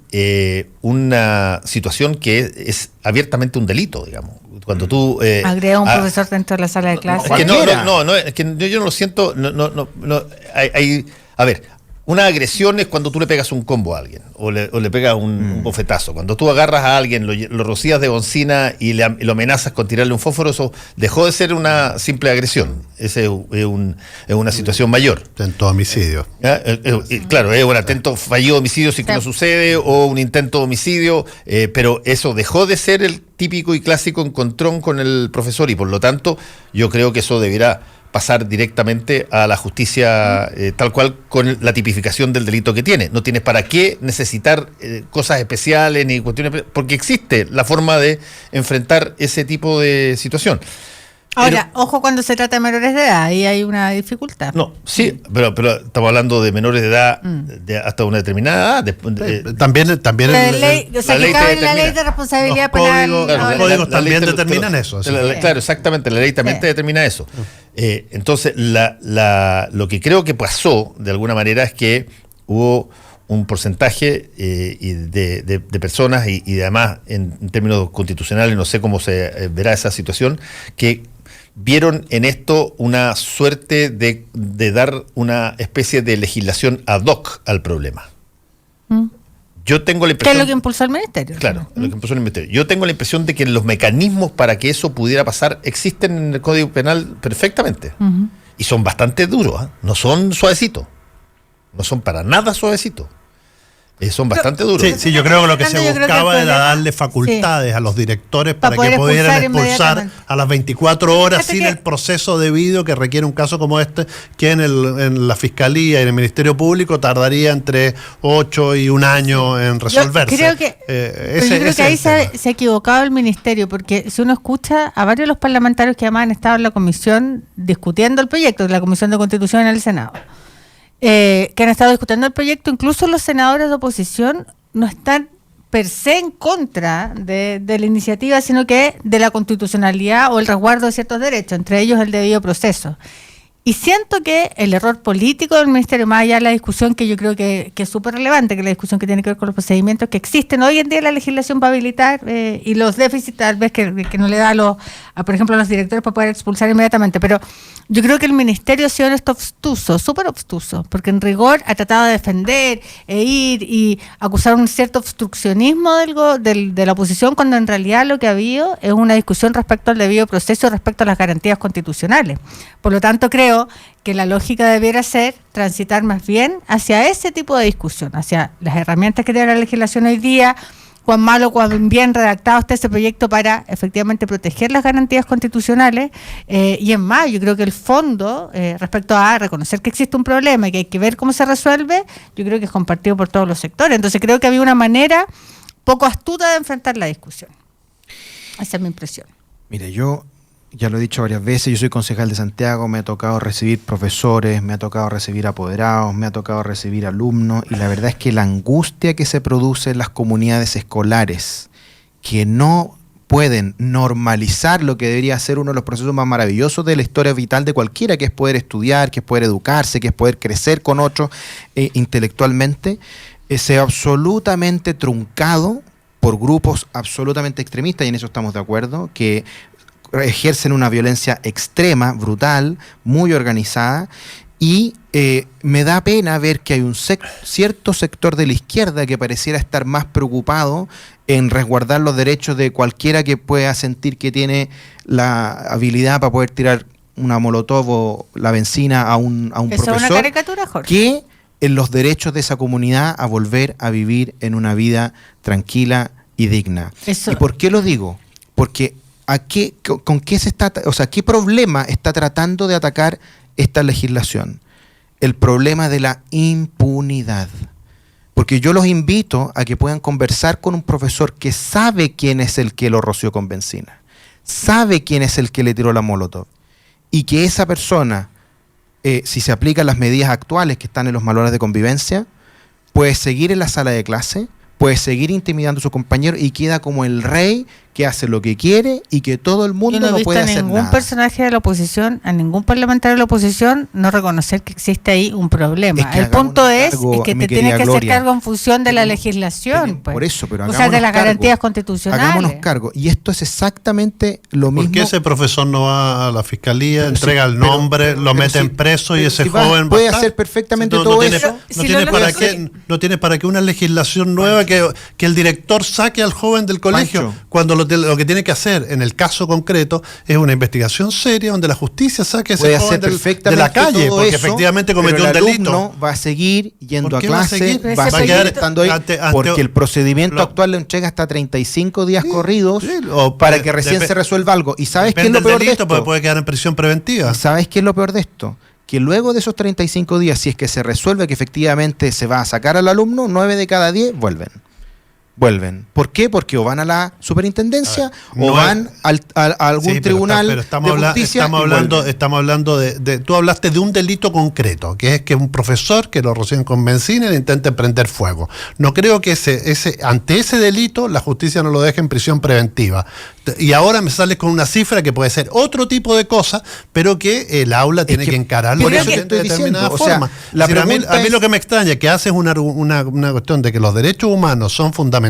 una situación que es abiertamente un delito, digamos. Cuando tú... Agrega un profesor dentro de la sala de clase. Es que es que yo no lo siento, a ver, una agresión es cuando tú le pegas un combo a alguien o le pegas un bofetazo. Cuando tú agarras a alguien, lo rocías de benzina y lo amenazas con tirarle un fósforo, eso dejó de ser una simple agresión. Esa es una situación mayor. Intento de homicidio. Claro, es un atento fallido de homicidio si que no sucede o un intento de homicidio, pero eso dejó de ser el típico y clásico encontrón con el profesor y por lo tanto yo creo que eso deberá pasar directamente a la justicia tal cual con la tipificación del delito que tiene. No tienes para qué necesitar cosas especiales ni cuestiones, porque existe la forma de enfrentar ese tipo de situación. Ahora, ojo cuando se trata de menores de edad, ahí hay una dificultad. No, sí, pero estamos hablando de menores de edad de hasta una determinada edad. También la ley, o sea, que cabe en la ley de responsabilidad penal. Los códigos también determinan eso. Claro, exactamente, la ley también te determina eso. Entonces, lo que creo que pasó, de alguna manera, es que hubo un porcentaje de personas y además en términos constitucionales, no sé cómo se verá esa situación, que vieron en esto una suerte de dar una especie de legislación ad hoc al problema. Yo tengo la impresión... ¿Qué es lo que impulsó el ministerio? Claro, lo que impulsó el ministerio. Yo tengo la impresión de que los mecanismos para que eso pudiera pasar existen en el Código Penal perfectamente. Y son bastante duros, no son suavecitos. No son para nada suavecitos. Son bastante duros. Sí, yo creo que lo que se buscaba era darle facultades a los directores para que pudieran expulsar a las 24 horas sin el proceso debido que requiere un caso como este, que en la Fiscalía y en el Ministerio Público tardaría entre 8 y 1 año en resolverse. Yo creo que ahí se ha equivocado el Ministerio, porque si uno escucha a varios de los parlamentarios que además han estado en la comisión discutiendo el proyecto, de la Comisión de Constitución en el Senado, que han estado discutiendo el proyecto, incluso los senadores de oposición no están per se en contra de la iniciativa, sino que de la constitucionalidad o el resguardo de ciertos derechos, entre ellos el debido proceso. Y siento que el error político del Ministerio, más allá de la discusión que yo creo que es súper relevante, que es la discusión que tiene que ver con los procedimientos que existen hoy en día en la legislación para habilitar y los déficits tal vez que no le da por ejemplo a los directores para poder expulsar inmediatamente, pero yo creo que el Ministerio ha sido en esto obstuso, súper obstuso, porque en rigor ha tratado de defender ir y acusar un cierto obstruccionismo de la oposición, cuando en realidad lo que ha habido es una discusión respecto al debido proceso, respecto a las garantías constitucionales. Por lo tanto, creo que la lógica debiera ser transitar más bien hacia ese tipo de discusión, hacia las herramientas que tiene la legislación hoy día, cuán malo, cuán bien redactado está ese proyecto para efectivamente proteger las garantías constitucionales, y en más, yo creo que el fondo, respecto a reconocer que existe un problema y que hay que ver cómo se resuelve, yo creo que es compartido por todos los sectores. Entonces creo que había una manera poco astuta de enfrentar la discusión. Esa es mi impresión. Mire, yo ya lo he dicho varias veces, yo soy concejal de Santiago, me ha tocado recibir profesores, me ha tocado recibir apoderados, me ha tocado recibir alumnos, y la verdad es que la angustia que se produce en las comunidades escolares, que no pueden normalizar lo que debería ser uno de los procesos más maravillosos de la historia vital de cualquiera, que es poder estudiar, que es poder educarse, que es poder crecer con otros intelectualmente, se ha absolutamente truncado por grupos absolutamente extremistas, y en eso estamos de acuerdo, que ejercen una violencia extrema, brutal, muy organizada, y me da pena ver que hay un cierto sector de la izquierda que pareciera estar más preocupado en resguardar los derechos de cualquiera que pueda sentir que tiene la habilidad para poder tirar una molotov o la benzina a un profesor, es una caricatura, Jorge, que en los derechos de esa comunidad a volver a vivir en una vida tranquila y digna. ¿Y por qué lo digo? Porque ¿con qué se está, o sea, qué problema está tratando de atacar esta legislación? El problema de la impunidad. Porque yo los invito a que puedan conversar con un profesor que sabe quién es el que lo roció con benzina, sabe quién es el que le tiró la molotov, y que esa persona, si se aplican las medidas actuales que están en los manuales de convivencia, puede seguir en la sala de clase, puede seguir intimidando a su compañero y queda como el rey que hace lo que quiere y que todo el mundo no puede hacer nada. Ningún personaje de la oposición, a ningún parlamentario de la oposición, no reconocer que existe ahí un problema. Es que el punto es que te tienes que hacer cargo en función de la legislación. Pues. Por eso, pero o sea, de las garantías constitucionales. Hagámonos cargo. Y esto es exactamente lo mismo. ¿Por qué ese profesor no va a la fiscalía, entrega el nombre, lo meten preso y ese joven puede hacer perfectamente todo eso? No tiene para qué una legislación nueva que el director saque al joven del colegio, cuando lo lo que tiene que hacer en el caso concreto es una investigación seria donde la justicia saque ese joven de la calle, porque efectivamente cometió un delito. No va a seguir yendo a clase, va a seguir estando ahí, porque el procedimiento actual le entrega hasta 35 días corridos para que recién se resuelva algo. ¿Y sabes qué es lo peor de esto? Puede quedar en prisión preventiva. ¿Y sabes qué es lo peor de esto? Que luego de esos 35 días, si es que se resuelve que efectivamente se va a sacar al alumno, 9 de cada 10 vuelven. ¿Por qué? Porque o van a la superintendencia o van a algún tribunal pero estamos de justicia. Estamos hablando de tú hablaste de un delito concreto, que es que un profesor que lo reciben con benzina le intente prender fuego. No creo que ante ese delito la justicia no lo deje en prisión preventiva. Y ahora me sales con una cifra que puede ser otro tipo de cosa, pero que el aula tiene que encararlo de determinada forma. A mí lo que me extraña es que haces una cuestión de que los derechos humanos son fundamentales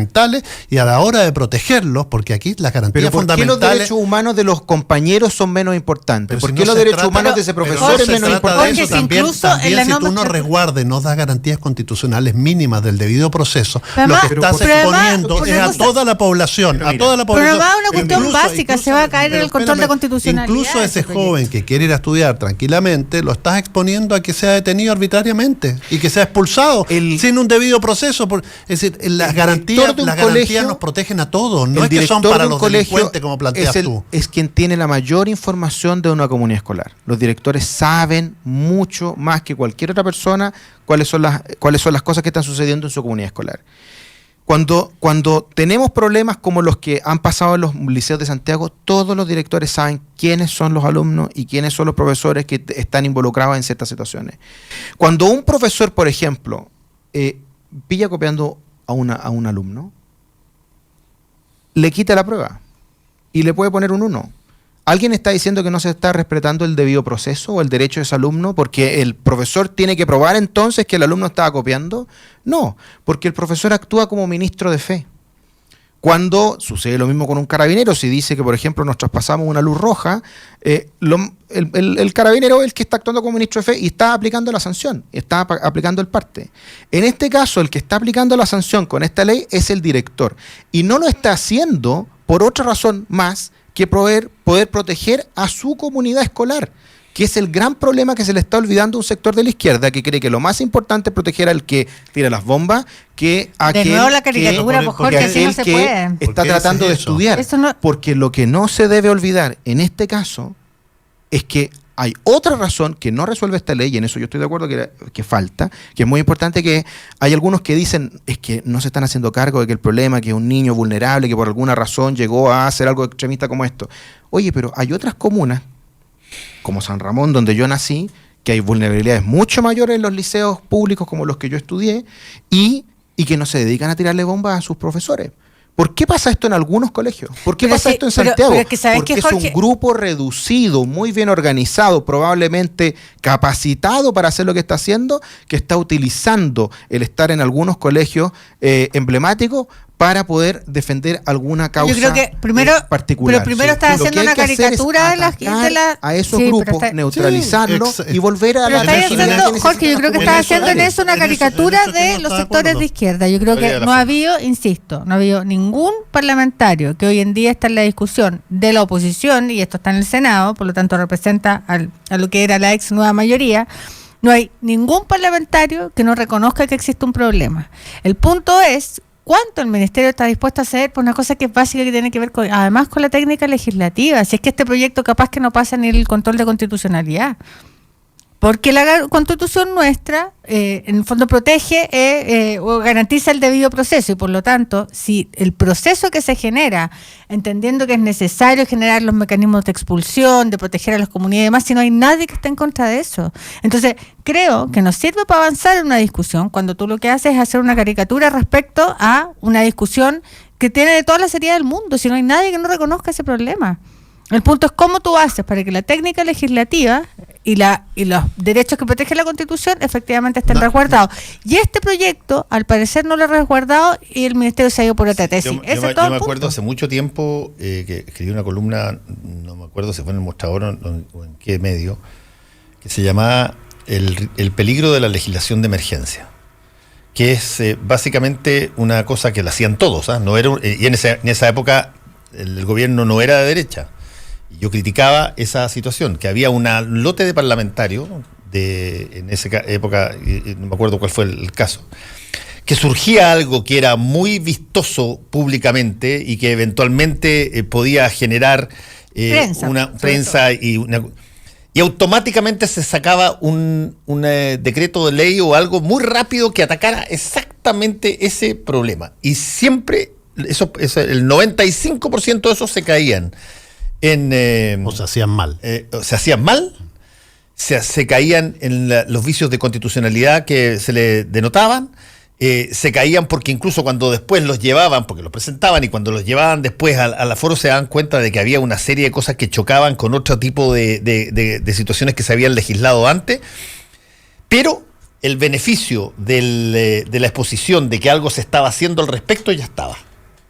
y a la hora de protegerlos, porque aquí las garantías fundamentales... ¿Por qué los derechos humanos de los compañeros son menos importantes? ¿Por qué los derechos humanos de ese profesor es menos importante? También si tú no resguardes, no das garantías constitucionales mínimas del debido proceso, lo que estás exponiendo es a toda la población. Pero además una cuestión básica, se va a caer en el control de constitucionalidad. Incluso ese joven que quiere ir a estudiar tranquilamente, lo estás exponiendo a que sea detenido arbitrariamente y que sea expulsado sin un debido proceso. Es decir, las garantías nos protegen a todos, no es que son para los delincuentes como planteas tú. Es quien tiene la mayor información de una comunidad escolar. Los directores saben mucho más que cualquier otra persona cuáles son las cosas que están sucediendo en su comunidad escolar. Cuando tenemos problemas como los que han pasado en los liceos de Santiago, todos los directores saben quiénes son los alumnos y quiénes son los profesores que están involucrados en ciertas situaciones. Cuando un profesor, por ejemplo, pilla copiando a un alumno, le quita la prueba y le puede poner un 1. ¿Alguien está diciendo que no se está respetando el debido proceso o el derecho de ese alumno porque el profesor tiene que probar entonces que el alumno estaba copiando? No, porque el profesor actúa como ministro de fe. Cuando sucede lo mismo con un carabinero, si dice que, por ejemplo, nos traspasamos una luz roja, el carabinero es el que está actuando como ministro de fe y está aplicando la sanción, está aplicando el parte. En este caso, el que está aplicando la sanción con esta ley es el director. Y no lo está haciendo por otra razón más que poder proteger a su comunidad escolar, que es el gran problema que se le está olvidando a un sector de la izquierda que cree que lo más importante es proteger al que tira las bombas que a aquel nuevo la caricatura, porque así no se puede. Está tratando de estudiar. Porque lo que no se debe olvidar en este caso es que hay otra razón que no resuelve esta ley, y en eso yo estoy de acuerdo que falta, que es muy importante, que hay algunos que dicen es que no se están haciendo cargo de que el problema, que es un niño vulnerable, que por alguna razón llegó a hacer algo extremista como esto. Oye, pero hay otras comunas, como San Ramón, donde yo nací, que hay vulnerabilidades mucho mayores en los liceos públicos como los que yo estudié, y que no se dedican a tirarle bombas a sus profesores. ¿Por qué pasa esto en algunos colegios? ¿Por qué pasa esto en Santiago? Porque es un grupo reducido, muy bien organizado, probablemente capacitado para hacer lo que está haciendo, que está utilizando el estar en algunos colegios emblemáticos para poder defender alguna causa particular. Pero primero está haciendo una caricatura a esos grupos, neutralizarlos y volver a la legitimidad. Jorge, yo creo que está haciendo en eso una caricatura de los sectores de izquierda. Yo creo que no ha habido ningún parlamentario que hoy en día está en la discusión de la oposición, y esto está en el Senado, por lo tanto representa a lo que era la ex nueva mayoría. No hay ningún parlamentario que no reconozca que existe un problema. El punto es ¿cuánto el Ministerio está dispuesto a hacer por una cosa que es básica, que tiene que ver además con la técnica legislativa? Si es que este proyecto capaz que no pasa ni el control de constitucionalidad. Porque la Constitución nuestra, en el fondo, protege o garantiza el debido proceso, y por lo tanto, si el proceso que se genera, entendiendo que es necesario generar los mecanismos de expulsión, de proteger a las comunidades y demás, si no hay nadie que esté en contra de eso. Entonces, creo que nos sirve para avanzar en una discusión cuando tú lo que haces es hacer una caricatura respecto a una discusión que tiene de toda la seriedad del mundo, si no hay nadie que no reconozca ese problema. El punto es cómo tú haces para que la técnica legislativa y los derechos que protege la Constitución efectivamente estén resguardados. Y este proyecto, al parecer, no lo ha resguardado y el Ministerio se ha ido por otra tesis. Yo me acuerdo hace mucho tiempo que escribí una columna, no me acuerdo si fue en el Mostrador o en qué medio, que se llamaba el peligro de la legislación de emergencia, que es básicamente una cosa que la hacían todos, ¿ah? No era y en esa época el gobierno no era de derecha. Y yo criticaba esa situación, que había un lote de parlamentarios, en esa época, no me acuerdo cuál fue el caso, que surgía algo que era muy vistoso públicamente y que eventualmente podía generar una prensa y automáticamente se sacaba un decreto de ley o algo muy rápido que atacara exactamente ese problema. Y siempre, el 95% de esos se caían o se hacían mal. Se caían en los vicios de constitucionalidad que se le denotaban. Se caían porque incluso cuando después los llevaban, porque los presentaban y cuando los llevaban después al aforo se daban cuenta de que había una serie de cosas que chocaban con otro tipo de situaciones que se habían legislado antes, pero el beneficio de la exposición de que algo se estaba haciendo al respecto ya estaba.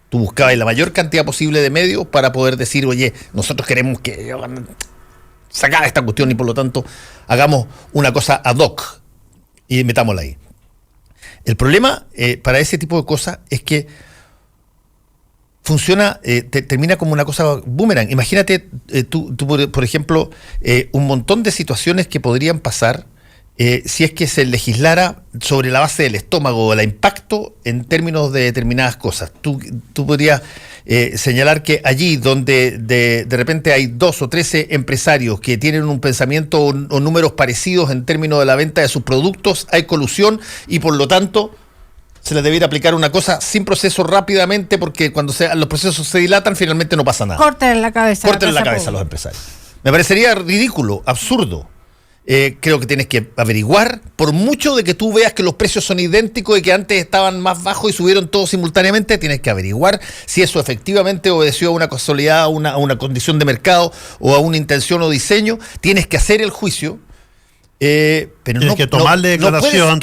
Tú buscabas la mayor cantidad posible de medios para poder decir, oye, nosotros queremos que sacar esta cuestión y por lo tanto hagamos una cosa ad hoc y metámosla ahí. El problema para ese tipo de cosas es que funciona, termina como una cosa boomerang. Imagínate tú por ejemplo, un montón de situaciones que podrían pasar si es que se legislara sobre la base del estómago, el impacto en términos de determinadas cosas. Tú podrías señalar que allí donde de repente hay 2 o 13 empresarios que tienen un pensamiento o números parecidos en términos de la venta de sus productos, hay colusión y por lo tanto se les debiera aplicar una cosa sin proceso rápidamente, porque cuando los procesos se dilatan finalmente no pasa nada. Córtenle la cabeza. Córtenle la cabeza a los empresarios. Me parecería ridículo, absurdo. Creo que tienes que averiguar, por mucho de que tú veas que los precios son idénticos y que antes estaban más bajos y subieron todos simultáneamente, tienes que averiguar si eso efectivamente obedeció a una casualidad, a una condición de mercado o a una intención o diseño. Tienes que hacer el juicio, pero tienes que tomarle declaración,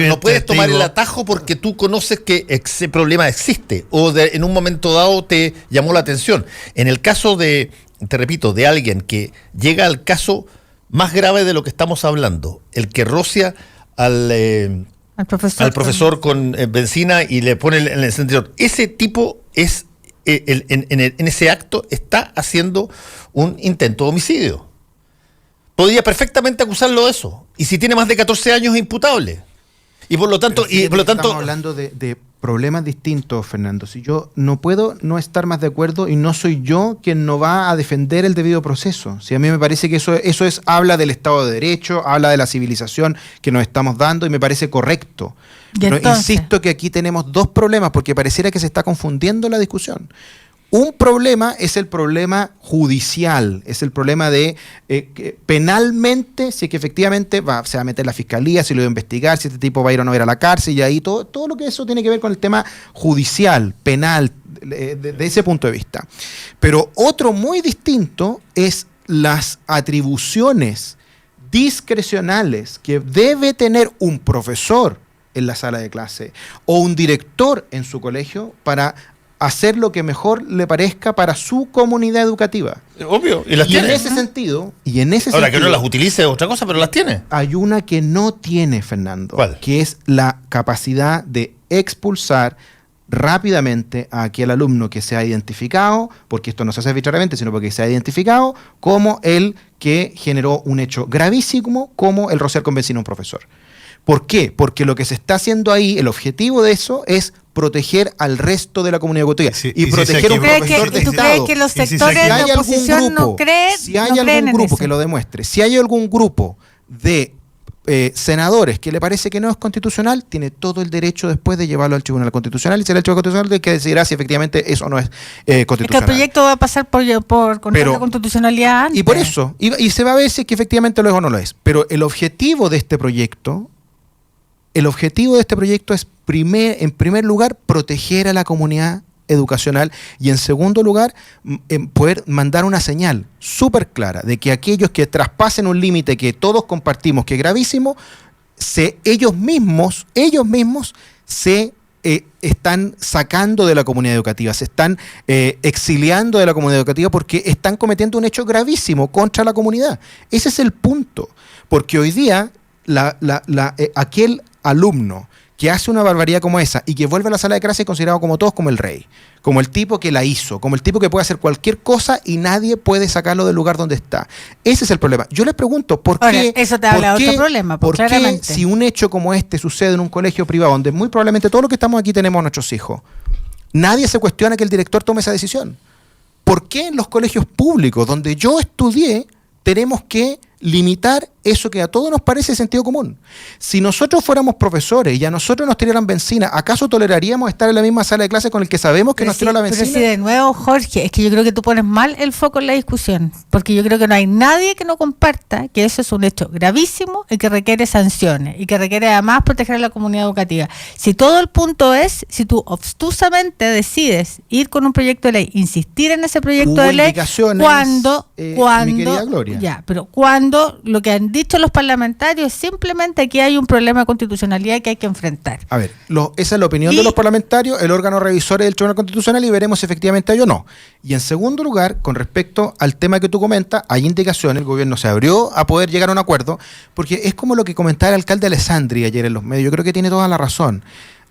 no puedes tomar el atajo porque tú conoces que ese problema existe o en un momento dado te llamó la atención. En el caso te repito, de alguien que llega al caso más grave de lo que estamos hablando, el que rocia al profesor con benzina y le pone el encendedor. Ese tipo es en ese acto está haciendo un intento de homicidio. Podría perfectamente acusarlo de eso. Y si tiene más de 14 años es imputable. Y por lo tanto, estamos hablando de problemas distintos, Fernando. Si yo no puedo no estar más de acuerdo y no soy yo quien no va a defender el debido proceso. Si a mí me parece que eso habla del Estado de Derecho, habla de la civilización que nos estamos dando y me parece correcto. Pero insisto que aquí tenemos 2 problemas porque pareciera que se está confundiendo la discusión. Un problema es el problema judicial, es el problema de que penalmente, si es que efectivamente se va a meter la fiscalía, si lo va a investigar, si este tipo va a ir o no va a ir a la cárcel, y ahí todo lo que eso tiene que ver con el tema judicial, penal, de ese punto de vista. Pero otro muy distinto es las atribuciones discrecionales que debe tener un profesor en la sala de clase o un director en su colegio para hacer lo que mejor le parezca para su comunidad educativa. Obvio, y las tiene. En ese sentido, ahora que no las utilice es otra cosa, pero las tiene. Hay una que no tiene, Fernando. ¿Cuál? Que es la capacidad de expulsar rápidamente a aquel alumno que se ha identificado, porque esto no se hace arbitrariamente, sino porque se ha identificado como el que generó un hecho gravísimo, como el rociar con benzina a un profesor. ¿Por qué? Porque lo que se está haciendo ahí, el objetivo de eso es proteger al resto de la comunidad educativa y proteger a un profesor de Estado. ¿Tú crees que los sectores de oposición no creen? Si hay algún grupo que lo demuestre, si hay algún grupo de senadores que le parece que no es constitucional, tiene todo el derecho después de llevarlo al Tribunal Constitucional y será el Tribunal Constitucional el que decidirá si efectivamente eso no es constitucional. Es que el proyecto va a pasar por control de constitucionalidad antes. Y por eso, y se va a ver si es que efectivamente lo es o no lo es. Pero el objetivo de este proyecto es, en primer lugar, proteger a la comunidad educacional y, en segundo lugar, poder mandar una señal súper clara de que aquellos que traspasen un límite que todos compartimos, que es gravísimo, ellos mismos se están sacando de la comunidad educativa, se están exiliando de la comunidad educativa porque están cometiendo un hecho gravísimo contra la comunidad. Ese es el punto, porque hoy día aquel alumno que hace una barbaridad como esa y que vuelve a la sala de clase considerado como todos como el rey, como el tipo que la hizo, como el tipo que puede hacer cualquier cosa y nadie puede sacarlo del lugar donde está. Ese es el problema. Yo les pregunto, ¿por qué? Eso te habla de otro problema, ¿por qué claramente. si un hecho como este sucede en un colegio privado, donde muy probablemente todos los que estamos aquí tenemos a nuestros hijos, nadie se cuestiona que el director tome esa decisión? ¿Por qué en los colegios públicos, donde yo estudié, tenemos que limitar eso que a todos nos parece sentido común? Si nosotros fuéramos profesores y a nosotros nos tiraran benzina, ¿acaso toleraríamos estar en la misma sala de clase con el que sabemos que nos tiró la benzina? Pero si de nuevo, Jorge, es que yo creo que tú pones mal el foco en la discusión, porque yo creo que no hay nadie que no comparta que eso es un hecho gravísimo y que requiere sanciones y que requiere además proteger a la comunidad educativa. Si todo el punto es, si tú obstusamente decides ir con un proyecto de ley, insistir en ese proyecto de ley, cuando mi querida Gloria. Ya, pero cuando lo que han dicho los parlamentarios es simplemente que hay un problema de constitucionalidad que hay que enfrentar. A ver, esa es la opinión de los parlamentarios, el órgano revisor del Tribunal Constitucional, y veremos si efectivamente hay o no. Y en segundo lugar, con respecto al tema que tú comentas, hay indicaciones, el gobierno se abrió a poder llegar a un acuerdo, porque es como lo que comentaba el alcalde Alessandri ayer en los medios, yo creo que tiene toda la razón.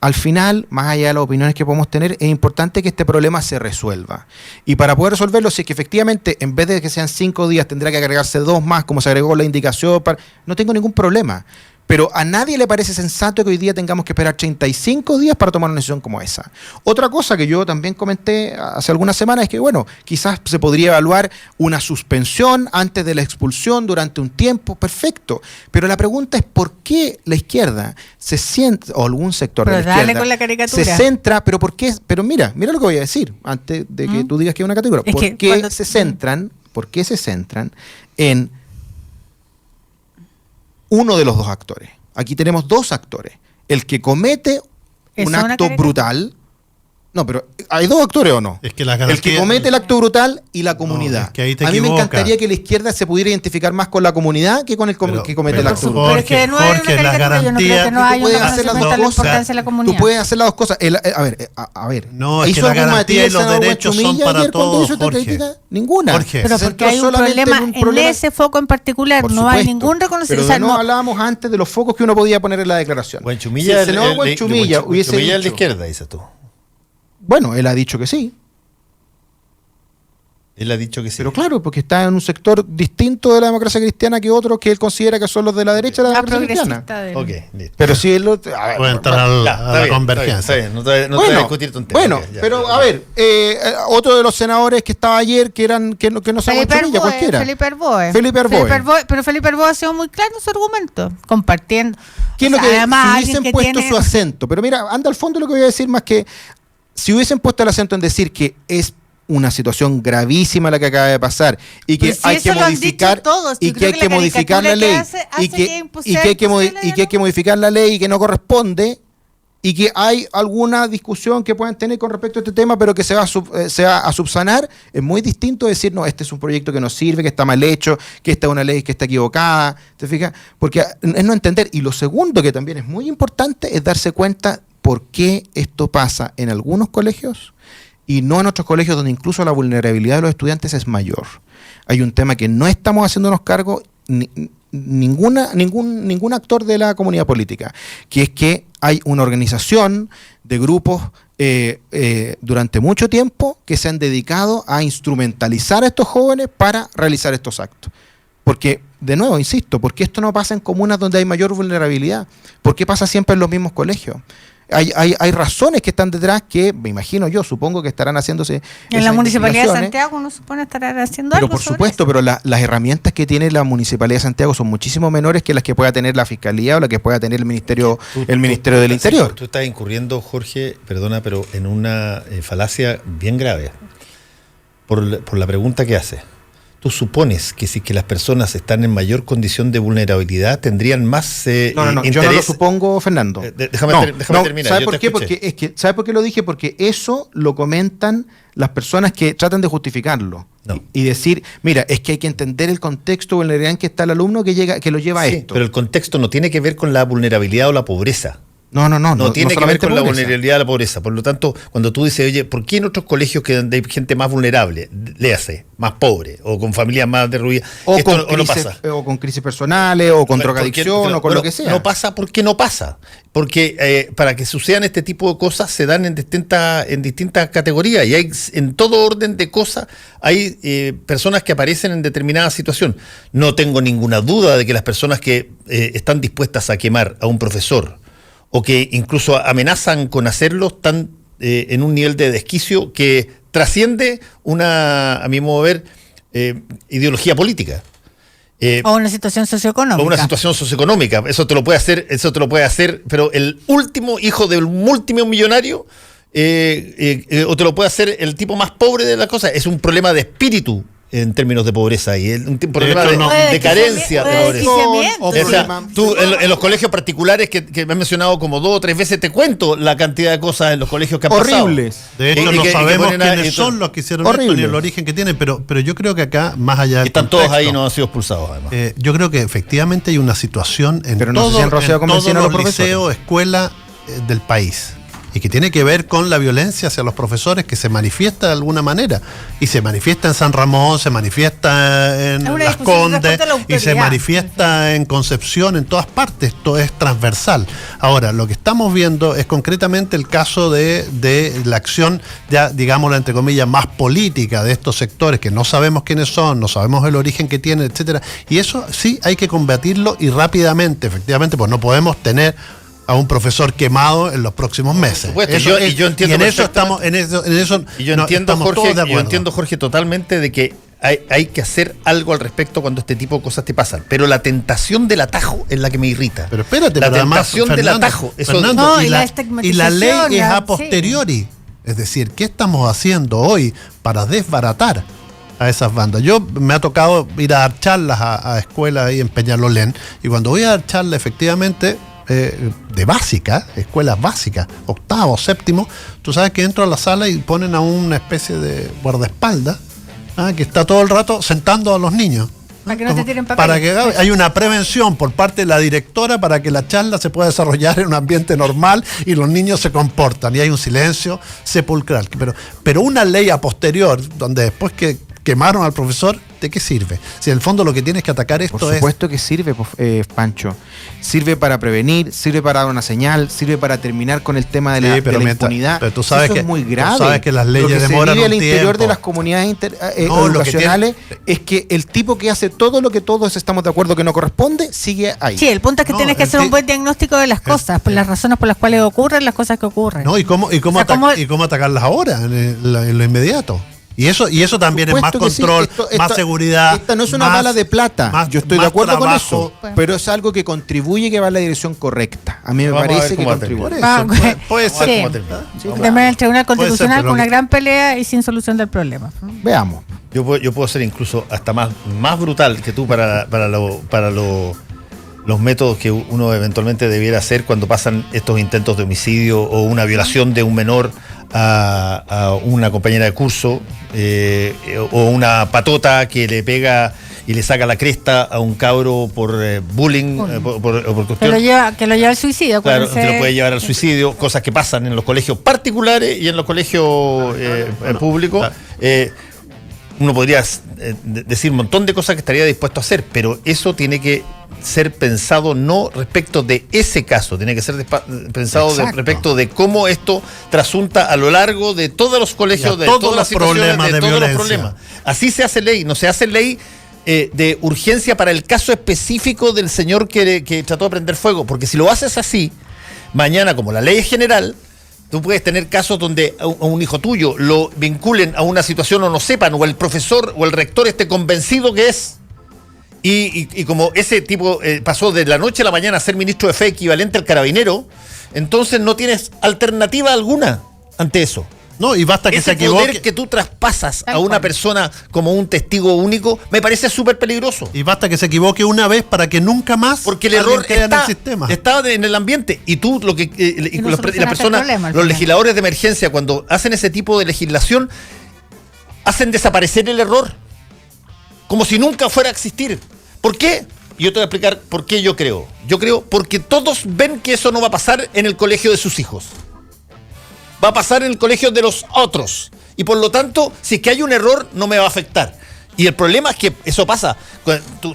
Al final, más allá de las opiniones que podemos tener, es importante que este problema se resuelva. Y para poder resolverlo, si es que efectivamente, en vez de que sean 5 días, tendrá que agregarse 2 más, como se agregó la indicación, no tengo ningún problema. Pero a nadie le parece sensato que hoy día tengamos que esperar 35 días para tomar una decisión como esa. Otra cosa que yo también comenté hace algunas semanas es que, bueno, quizás se podría evaluar una suspensión antes de la expulsión durante un tiempo, perfecto. Pero la pregunta es por qué la izquierda se siente, o algún sector de la izquierda, con la caricatura. se centra, pero ¿por qué? Pero mira lo que voy a decir, antes de que tú digas que es una caricatura. ¿Por qué se centran en uno de los dos actores? Aquí tenemos 2 actores. El que comete un acto brutal. No, pero ¿hay 2 actores o no? Es que el que comete el acto brutal y la comunidad. No, es que ahí te a mí me equivocas. encantaría que la izquierda se pudiera identificar más con la comunidad que con el que comete el acto brutal. Pero es que no hay una caricatura, yo no creo que no hay una importancia de la comunidad. Tú puedes hacer las dos cosas. A ver. No, es que la garantía y los derechos son para todos, Jorge. Ninguna. Jorge. Pero porque hay un problema en ese foco en particular. Por no hay supuesto, ningún reconocimiento. Pero no hablábamos antes de los focos que uno podía poner en la declaración. Buenchumilla, si el senador Buenchumilla hubiese Buenchumilla dicho, de la izquierda, dices tú. Bueno, él ha dicho que sí. Él ha dicho que sí. Pero claro, porque está en un sector distinto de la democracia cristiana que otros que él considera que son los de la derecha de la democracia cristiana. Ok, listo. Pero si él lo... Puede entrar a la convergencia. Está bien, no te voy a discutir tonterías. Bueno, pero a ver, otro de los senadores que estaba ayer, que no se Buenchumilla, cualquiera. Felipe Arboe. Pero Felipe Arboe ha sido muy claro en su argumento, compartiendo. ¿Qué es lo que además, si hubiesen puesto su acento? Pero mira, anda al fondo lo que voy a decir, más que si hubiesen puesto el acento en decir que es una situación gravísima la que acaba de pasar y que hay que modificar y que hay que modificar la ley y que hay que modificar la ley y que no corresponde y que hay alguna discusión que puedan tener con respecto a este tema, pero que se va a subsanar, es muy distinto decir, no, este es un proyecto que no sirve, que está mal hecho, que esta es una ley que está equivocada, ¿te fijas? Porque es no entender. Y lo segundo, que también es muy importante, es darse cuenta por qué esto pasa en algunos colegios y no en otros colegios donde incluso la vulnerabilidad de los estudiantes es mayor. Hay un tema que no estamos haciéndonos cargo ningún actor de la comunidad política, que es que hay una organización de grupos durante mucho tiempo que se han dedicado a instrumentalizar a estos jóvenes para realizar estos actos. Porque, de nuevo, insisto, ¿por qué esto no pasa en comunas donde hay mayor vulnerabilidad? ¿Por qué pasa siempre en los mismos colegios? Hay razones que están detrás que, me imagino yo, supongo que estarán haciéndose. En la Municipalidad de Santiago uno supone estarán haciendo pero algo. Por supuesto, pero las herramientas que tiene la Municipalidad de Santiago son muchísimo menores que las que pueda tener la Fiscalía o las que pueda tener el Ministerio del Interior. Tú estás incurriendo, Jorge, perdona, pero en una falacia bien grave por la pregunta que hace. ¿Tú supones que si que las personas están en mayor condición de vulnerabilidad tendrían más No, interés? Yo no lo supongo, Fernando. Déjame terminar. ¿Sabe por qué? ¿Sabe por qué lo dije? Porque eso lo comentan las personas que tratan de justificarlo. No. Y decir, mira, es que hay que entender el contexto vulnerabilidad en que está el alumno que lo lleva a Sí, esto. pero el contexto no tiene que ver con la vulnerabilidad o la pobreza. No tiene que ver con la pobreza. vulnerabilidad de la pobreza. Por lo tanto, cuando tú dices, oye, ¿por qué en otros colegios que donde hay gente más vulnerable, léase, más pobre, o con familias más derruidas, esto no pasa? O con crisis personales, o con drogadicción, o con lo que sea. No pasa porque no pasa. Porque para que sucedan este tipo de cosas se dan en distintas categorías. Y hay en todo orden de cosas hay personas que aparecen en determinada situación. No tengo ninguna duda de que las personas que están dispuestas a quemar a un profesor o que incluso amenazan con hacerlo, están en un nivel de desquicio que trasciende a mi modo de ver, ideología política. O una situación socioeconómica. O una situación socioeconómica. Eso te lo puede hacer, pero el último hijo del multimillonario, o te lo puede hacer el tipo más pobre de la cosa. Es un problema de espíritu en términos de pobreza y un problema de carencia de pobreza. O sea, tú en los colegios particulares que me has mencionado como 2 o 3 veces, te cuento la cantidad de cosas en los colegios que han horribles. pasado. De hecho, no sabemos quiénes son los que hicieron esto ni el origen que tienen, pero yo creo que acá, más allá del están contexto, todos ahí, no han sido expulsados además. Yo creo que efectivamente hay una situación en todos los liceos, escuelas del país, y que tiene que ver con la violencia hacia los profesores, que se manifiesta de alguna manera, y se manifiesta en San Ramón, se manifiesta en Las Condes, y se manifiesta en Concepción, en todas partes. Esto es transversal. Ahora, lo que estamos viendo es concretamente el caso de la acción, ya digámoslo entre comillas, más política de estos sectores, que no sabemos quiénes son, no sabemos el origen que tienen, etcétera, y eso sí hay que combatirlo, y rápidamente, efectivamente, pues no podemos tener a un profesor quemado en los próximos meses. Por supuesto, yo entiendo, y en eso estamos, yo entiendo, Jorge, totalmente de que hay que hacer algo al respecto cuando este tipo de cosas te pasan. Pero la tentación del atajo es la que me irrita. Pero espérate, la tentación del atajo. Y la ley es a posteriori. Sí. Es decir, ¿qué estamos haciendo hoy para desbaratar a esas bandas? Yo me ha tocado ir a dar charlas a escuelas ahí en Peñalolén, y cuando voy a dar charlas, efectivamente, de básica, escuelas básicas, 8º, 7º, tú sabes que entro a la sala y ponen a una especie de guardaespaldas que está todo el rato sentando a los niños. Para que no te tiren papel. Para que hay una prevención por parte de la directora para que la charla se pueda desarrollar en un ambiente normal y los niños se comportan y hay un silencio sepulcral. Pero una ley a posterior, donde después que quemaron al profesor, ¿de qué sirve? Si en el fondo lo que tienes que atacar esto es... Por supuesto que sirve, Pancho. Sirve para prevenir, sirve para dar una señal, sirve para terminar con el tema de la impunidad. Pero tú sabes eso es muy grave. Tú sabes que las leyes lo que demoran se vive un al interior tiempo de las comunidades educacionales es que el tipo que hace todo lo que todos estamos de acuerdo que no corresponde, sigue ahí. Sí, el punto es que tienes que hacer un buen diagnóstico de las cosas, por las razones por las cuales ocurren las cosas que ocurren. No, y cómo atacarlas ahora, en lo inmediato. Y eso también es más control, sí. Más seguridad. Esta no es una bala de plata. Yo estoy de acuerdo con eso. Pero es algo que contribuye, que va en la dirección correcta. A mí me parece que contribuye. Puede ser. También el Tribunal Constitucional con una gran pelea y sin solución del problema. Veamos. Yo puedo ser incluso hasta más brutal que tú para los métodos que uno eventualmente debiera hacer cuando pasan estos intentos de homicidio o una violación de un menor a una compañera de curso, o una patota que le pega y le saca la cresta a un cabro por bullying, por cuestión. Que lo lleva al suicidio. Claro, que lo puede llevar al suicidio, cosas que pasan en los colegios particulares y en los colegios públicos. Uno podría decir un montón de cosas que estaría dispuesto a hacer, pero eso tiene que ser pensado no respecto de ese caso, tiene que ser pensado respecto de cómo esto trasunta a lo largo de todos los colegios, de todas las situaciones, de todos los problemas. Así se hace ley, no se hace ley de urgencia para el caso específico del señor que trató de prender fuego, porque si lo haces así, mañana, como la ley es general, tú puedes tener casos donde a un hijo tuyo lo vinculen a una situación o no sepan, o el profesor o el rector esté convencido que es. Y como ese tipo pasó de la noche a la mañana a ser ministro de fe equivalente al carabinero, entonces no tienes alternativa alguna ante eso. No, y basta que ese se equivoque. Poder que tú traspasas a una persona como un testigo único me parece súper peligroso. Y basta que se equivoque una vez para que nunca más, porque el error quede en el sistema. Está en el ambiente. Y tú, los legisladores de emergencia, cuando hacen ese tipo de legislación, hacen desaparecer el error. Como si nunca fuera a existir. ¿Por qué? Y yo te voy a explicar por qué yo creo. Yo creo porque todos ven que eso no va a pasar en el colegio de sus hijos. Va a pasar en el colegio de los otros. Y por lo tanto, si es que hay un error, no me va a afectar. Y el problema es que eso pasa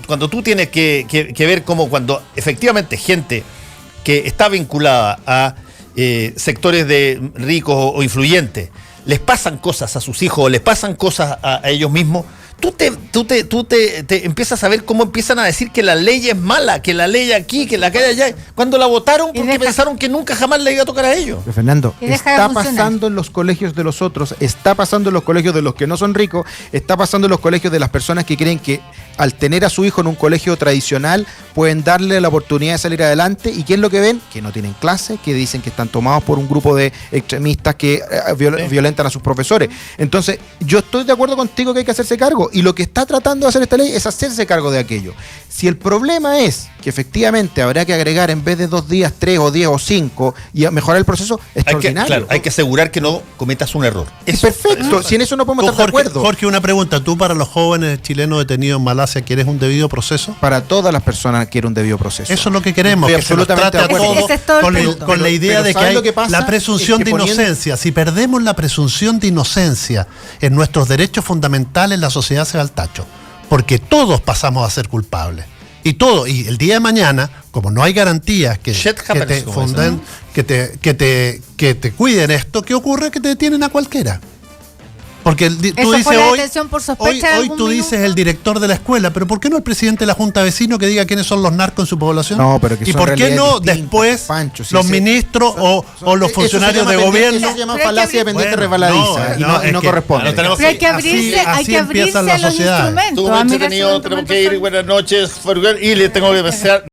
cuando tú tienes que ver cómo cuando efectivamente gente que está vinculada a sectores de ricos o influyentes, les pasan cosas a sus hijos, les pasan cosas a ellos mismos, tú te empiezas a ver cómo empiezan a decir que la ley es mala, que la ley aquí, que la que hay allá, cuando la votaron porque pensaron que nunca jamás le iba a tocar a ellos. Pero Fernando, está pasando en los colegios de los otros, está pasando en los colegios de los que no son ricos, está pasando en los colegios de las personas que creen que al tener a su hijo en un colegio tradicional pueden darle la oportunidad de salir adelante. ¿Y qué es lo que ven? Que no tienen clase, que dicen que están tomados por un grupo de extremistas que violentan a sus profesores. Entonces, yo estoy de acuerdo contigo que hay que hacerse cargo, y lo que está tratando de hacer esta ley es hacerse cargo de aquello. Si el problema es que efectivamente habrá que agregar en vez de 2 días, 3 o 10 o 5 y mejorar el proceso, extraordinario. Hay que asegurar que no cometas un error. Perfecto, si en eso no podemos estar de acuerdo. Jorge, una pregunta. ¿Tú para los jóvenes chilenos detenidos en Malasia quieres un debido proceso? Para todas las personas quiero un debido proceso. Eso es lo que queremos, Estoy que se nos trate a todos con la idea de que hay la presunción de inocencia. Si perdemos la presunción de inocencia en nuestros derechos fundamentales, la sociedad se va al tacho. Porque todos pasamos a ser culpables. Y el día de mañana, como no hay garantías que te cuiden esto, ¿qué ocurre? Que te detienen a cualquiera. Porque tú dices hoy tú dices el director de la escuela, pero ¿por qué no el presidente de la Junta de Vecinos que diga quiénes son los narcos en su población? No, pero que ¿y por qué no después Pancho, los ministros o los funcionarios de gobierno? Eso se llama falacia de pendiente resbaladiza y no corresponde. Pero hay que abrirse a los instrumentos. Estuvo muy entretenido, tenemos que ir. Buenas noches, y le tengo que desear